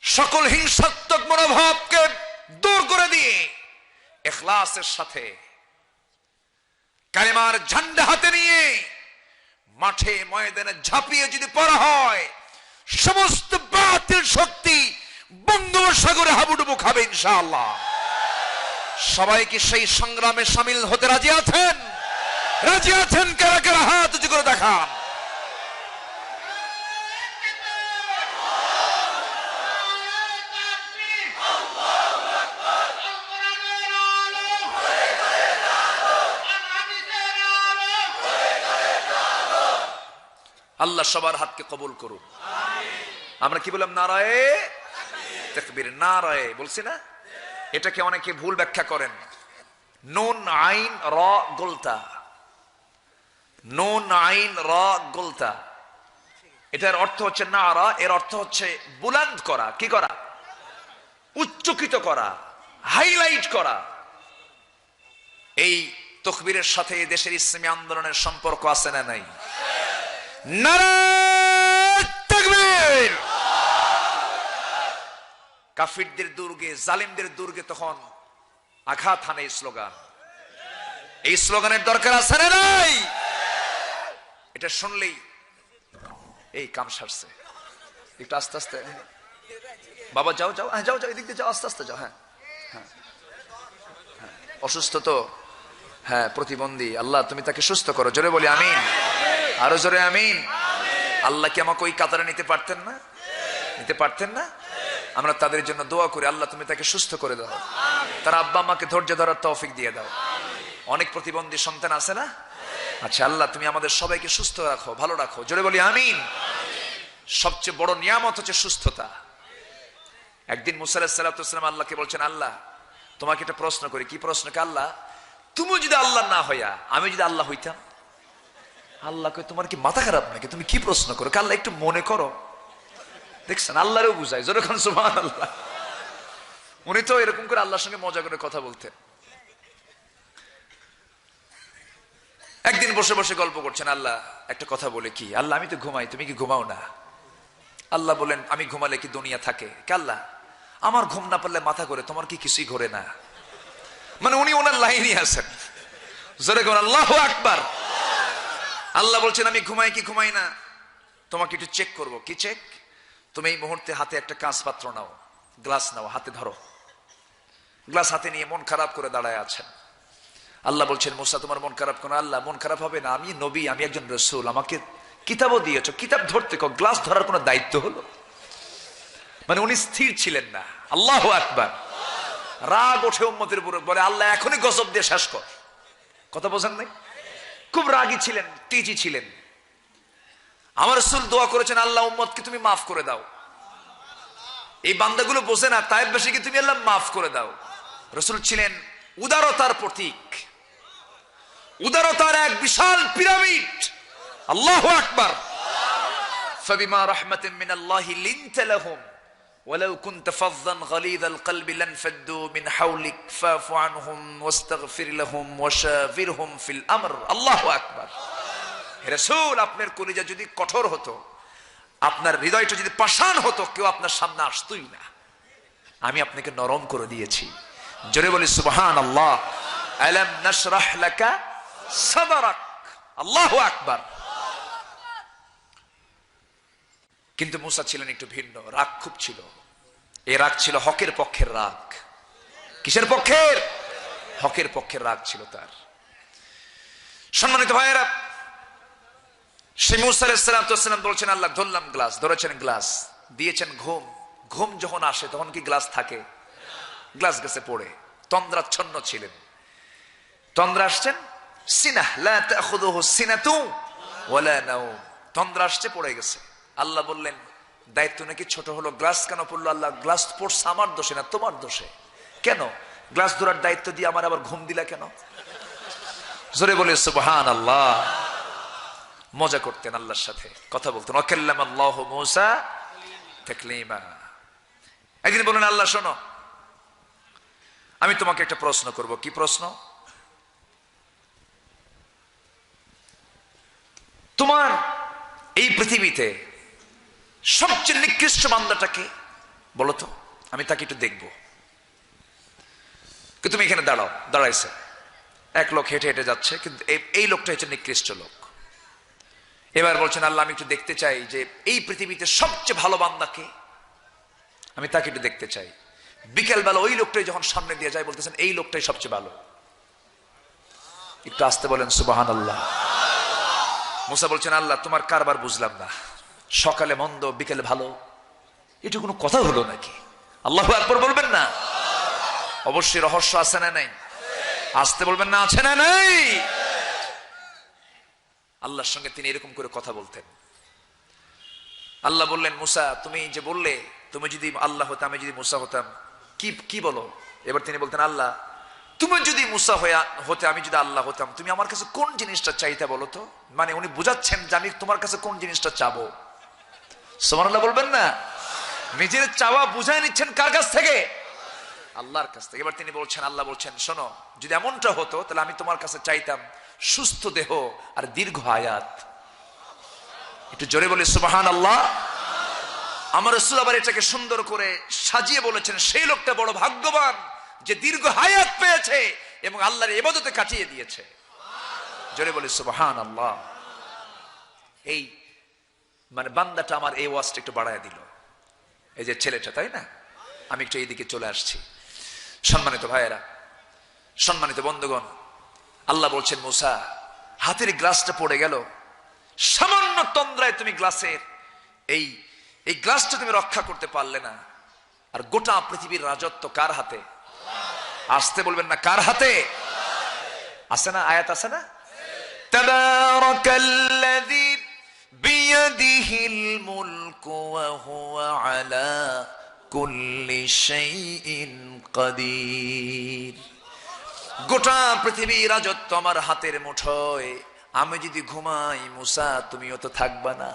সকল হিংসাত্মক মনোভাবকে দূর করে দিয়ে ইখলাসের সাথে কালেমার ঝান্ডা হাতে নিয়ে মাঠে ময়দানে ঝাঁপিয়ে যদি পড়া হয়, সমস্ত বাতিল শক্তি বঙ্গোপসাগরে হাবুডুবু খাবে ইনশাআল্লাহ। সবাই কি সেই সংগ্রামে শামিল হতে রাজি আছেন? রাজি আছেন? কারা কারা হাত উঁচু করে দেখান। আল্লাহ সবার হাতকে কবুল করুন। আমরা কি বললাম? নারায়ে তাকবীর, নারায়ে বলছি না? এটাকে অনেকে ভুল ব্যাখ্যা করেন। নুন আইন র গোলতা, নুন আইন র গোলতা, এটার অর্থ হচ্ছে নারা, এর অর্থ হচ্ছে বুলন্দ করা। কি করা? উচ্চকিত করা, হাইলাইট করা। এই তাকবীরের সাথে দেশের ইসলামী আন্দোলনের সম্পর্ক আছে না নাই? নারায়ে তাকবীর। কাফিরদের দুর্গে, জালিমদের দুর্গে তখন আঘাত হানে এই স্লোগান। এই স্লোগানের দরকার আছে না নাই? এটা শুনলেই এই কাম সারছে। একটু আস্তে আস্তে বাবা, যাও যাও, হ্যাঁ যাও যাও, এদিক দিয়ে যাও, আস্তে আস্তে যাও। হ্যাঁ হ্যাঁ, অসুস্থ তো, হ্যাঁ প্রতিবন্ধী, আল্লাহ তুমি তাকে সুস্থ করো। জোরে বলি আমিন, আরো জোরে আমিন। আল্লাহ কি আমাকে ওই কাতারে নিতে পারতেন না? নিতে পারতেন না? আমরা তাদের জন্য দোয়া করি, আল্লাহ তুমি তাকে সুস্থ করে দাও, তার আব্বা আম্মাকে ধৈর্য ধরার তৌফিক দিয়ে দাও। অনেক প্রতিবন্ধী সন্তান আছে না? আচ্ছা আল্লাহ তুমি আমাদের সবাইকে সুস্থ রাখো, ভালো রাখো। জোরে বলি আমিন। সবচেয়ে বড় নিয়ামত হচ্ছে সুস্থতা। একদিন মুসা আলাইহিস সালাতু ওয়াস সালাম আল্লাহকে বলছেন, আল্লাহ তোমাকে একটা প্রশ্ন করি। কি প্রশ্ন? আল্লাহ তুমি যদি আল্লাহ না হইয়া আমি যদি আল্লাহ হইতাম। আল্লাহকে তোমার কি মাথা খারাপ নাকি? তুমি কি প্রশ্ন করো? আল্লাহ একটু মনে করো। দেখছেন, আল্লাহরেও বুঝায়। যখন সুবহানাল্লাহ, উনি তো এরকম করে আল্লাহর সঙ্গে মজা করে কথা বলতেন। একদিন বসে বসে গল্প করছেন, আল্লাহ একটা কথা বলে কি? আল্লাহ আমি তো ঘুমাই, তুমি কি ঘুমাও না? আল্লাহ বলেন, আমি ঘুমালে কি দুনিয়া থাকে? আল্লাহ আমার ঘুম না পারলে মাথা করে, তোমার কি কিছুই ঘোরে না? মানে উনি ওনার লাইনই আছেন। জোরে করে আল্লাহু আকবার। আল্লাহ বলছেন, আমি ঘুমাই কি ঘুমাই না তোমাকে একটু চেক করব। কি চেক? তুমি এই মুহূর্তে হাতে একটা কাঁচ পাত্র নাও, গ্লাস নাও, হাতে ধরো। গ্লাস হাতে নিয়ে মন খারাপ করে দাঁড়ায় আছেন। আল্লাহ বলছেন, মুসা তোমার মন খারাপ কেন? আল্লাহ মন খারাপ হবে না, আমি নবী, আমি একজন রাসূল, আমাকে কিতাবও দিয়েছো, কিতাব ধরতে কও, গ্লাস ধরার কোনো দায়িত্ব হলো? মানে উনি স্থির ছিলেন না। আল্লাহু আকবার। রাগ ওঠে উম্মতের উপর, বলে আল্লাহ এখনই গজব দিয়ে শেষ কর। কথা বোঝেন নাই? খুব রাগী ছিলেন, তেজি ছিলেন। আমার রাসূল দোয়া করেছেন, আল্লাহ উম্মতকে তুমি মাফ করে দাও। এই বান্দাগুলো বোঝে না, তায়েববাসীকে তুমি আল্লাহ মাফ করে দাও। রাসূল ছিলেন উদারতার প্রতীক, উদারতার এক বিশাল পিরামিড। আল্লাহু আকবার। ফাবিমা রাহমাতিন মিনাল্লাহি লিনতা লাহুম ওয়ালাউ কুনতা ফাযযান গালিযাল কলবি লানফাদ্দু মিন হাওলিক ফাফু আনহুম ওয়াস্তাগফির লাহুম ওয়াশাবিরহুম ফিল আমর। আল্লাহু আকবার। হে রাসূল, আপনার কলিজা যদি কঠোর হতো, আপনার হৃদয়টা যদি পাষাণ হতো, কেউ আপনার সামনে আসতোই না। আমি আপনাকে নরম করে দিয়েছি। জোরে বলি সুবহানাল্লাহ। আলাম নাশরাহ লাকা সাদরাক। আল্লাহু আকবার। কিন্তু মুসা ছিলেন একটু ভিন্ন, রাগ খুব ছিল। এই রাগ ছিল হকের পক্ষের রাগ। কিসের পক্ষের? হকের পক্ষের রাগ ছিল তার। সম্মানিত ভাইয়েরা, সেই মুসা আলাইহিস সালাতু ওয়াস সালাম বলছেন, আল্লাহ ধরলাম গ্লাস, ধরেছেন গ্লাস, দিয়েছেন ঘুম। ঘুম যখন আসে তখন কি গ্লাস থাকে? গ্লাস গেছে পড়ে। তন্দ্রাচ্ছন্ন ছিলেন। তন্দ্রা আসছেন, সিনাহ লা তাখুযুহু সিনাতু ওয়ালা নাওম। তন্দ্রা আসছে, পড়ে গেছে। আল্লাহ বললেন, দায়িত্ব নাকি ছোট হলো? গ্লাস কেন পড়লো? আল্লাহ গ্লাস পড়ছে আমার দোষে না, তোমার দোষে। কেন? গ্লাস ধরার দায়িত্ব দিয়ে আমার আবার ঘুম দিলা কেন? জোরে বলে সুবহানাল্লাহ। মজা করতেন আল্লাহর সাথে, কথা বলতেন। ওয়াকাল্লামাল্লাহু মূসা তাকলিমা। একদিন বলেন, আল্লাহ শোনো, আমি তোমাকে একটা প্রশ্ন করব। কি প্রশ্ন? তোমার এই পৃথিবীতে সবচেয়ে নিকৃষ্ট বান্দাটাকে বলো তো, আমি তাকে একটু দেখব। তুমি এখানে দাঁড়াও। দাঁড়াইছে। এক লোক হেঁটে হেঁটে যাচ্ছে, কিন্তু এই লোকটা হচ্ছে নিকৃষ্ট লোক। এবার বলছেন, আল্লাহ আমি একটু দেখতে চাই যে এই পৃথিবীতে সবচেয়ে ভালো বান্দা কে, আমি তাকে একটু দেখতে চাই। বিকেলবেলা ওই লোকটাই যখন সামনে দিয়ে যায়, বলতেছেন এই লোকটাই সবচেয়ে ভালো। একটু আসতে বলেন সুবহানাল্লাহ। মুসা বলছেন, আল্লাহ তোমার কারবার বুঝলাম না, সকালে মন্দ বিকেলে ভালো, এটা কোনো কথা হলো নাকি? আল্লাহু আকবার বলবেন না? অবশ্যই রহস্য আছে না নাই? আসতে বলবেন না, আছে না নাই? আল্লাহর সঙ্গে তিনি এরকম করে কথা বলতেন। আল্লাহ বললেন, মুসা তুমি যে বললে তুমি যদি আল্লাহ হতাম, আমি যদি মুসা হতাম, কি বলো? এবার তিনি বলতেন, আল্লাহ তুমি যদি মুসা হতে, আমি যদি আল্লাহ হতাম, তুমি আমার কাছে কোন জিনিসটা চাইতে বলো তো? মানে উনি বুঝাচ্ছেন যে আমি তোমার কাছে কোন জিনিসটা চাবো। সুবহানাল্লাহ বলবেন না? নিজের চাওয়া বুঝাই নিচ্ছেন কার কাছ থেকে? আল্লাহর কাছ থেকে। এবার তিনি বলছেন, আল্লাহ বলছেন, শোনো যদি এমনটা হতো তাহলে আমি তোমার কাছে চাইতাম সুস্থ দেহ আর দীর্ঘ হায়াত। একটু জোরে বলি সুবহানাল্লাহ। আমার রাসূল আবার এটাকে সুন্দর করে সাজিয়ে বলেছেন, সেই লোকটা বড় ভাগ্যবান যে দীর্ঘ হায়াত পেয়েছে এবং আল্লাহর ইবাদতে কাটিয়ে দিয়েছে। জোরে বলি সুবহানাল্লাহ। এই মানে বান্দাটা আমার এই ওয়াজটা একটু বাড়ায় দিল, এই যে ছেলেটা, তাই না? আমি একটু এইদিকে চলে আসছি। সম্মানিত ভাইয়েরা, সম্মানিত বন্ধুগণ, আল্লাহ বলছেন, মুসা হাতের গ্লাসটা পড়ে গেল, সামান্য তন্দ্রায় তুমি গ্লাসের এই গ্লাসটা তুমি রক্ষা করতে পারলে না। আর গোটা পৃথিবীর রাজত্ব কার হাতে? আসতে বলবেন না, কার হাতে? আছে না আয়াত, আছে না? তাবারাকাল্লাযী বিয়াদিহিল মুলকু ওয়া হুয়া আলা কুল্লি শাইইন কাদির। গোটা পৃথিবীর রাজত্ব আমার হাতের মুঠোয়। আমি যদি ঘুমাই মুসা, তুমিও তো থাকবা না।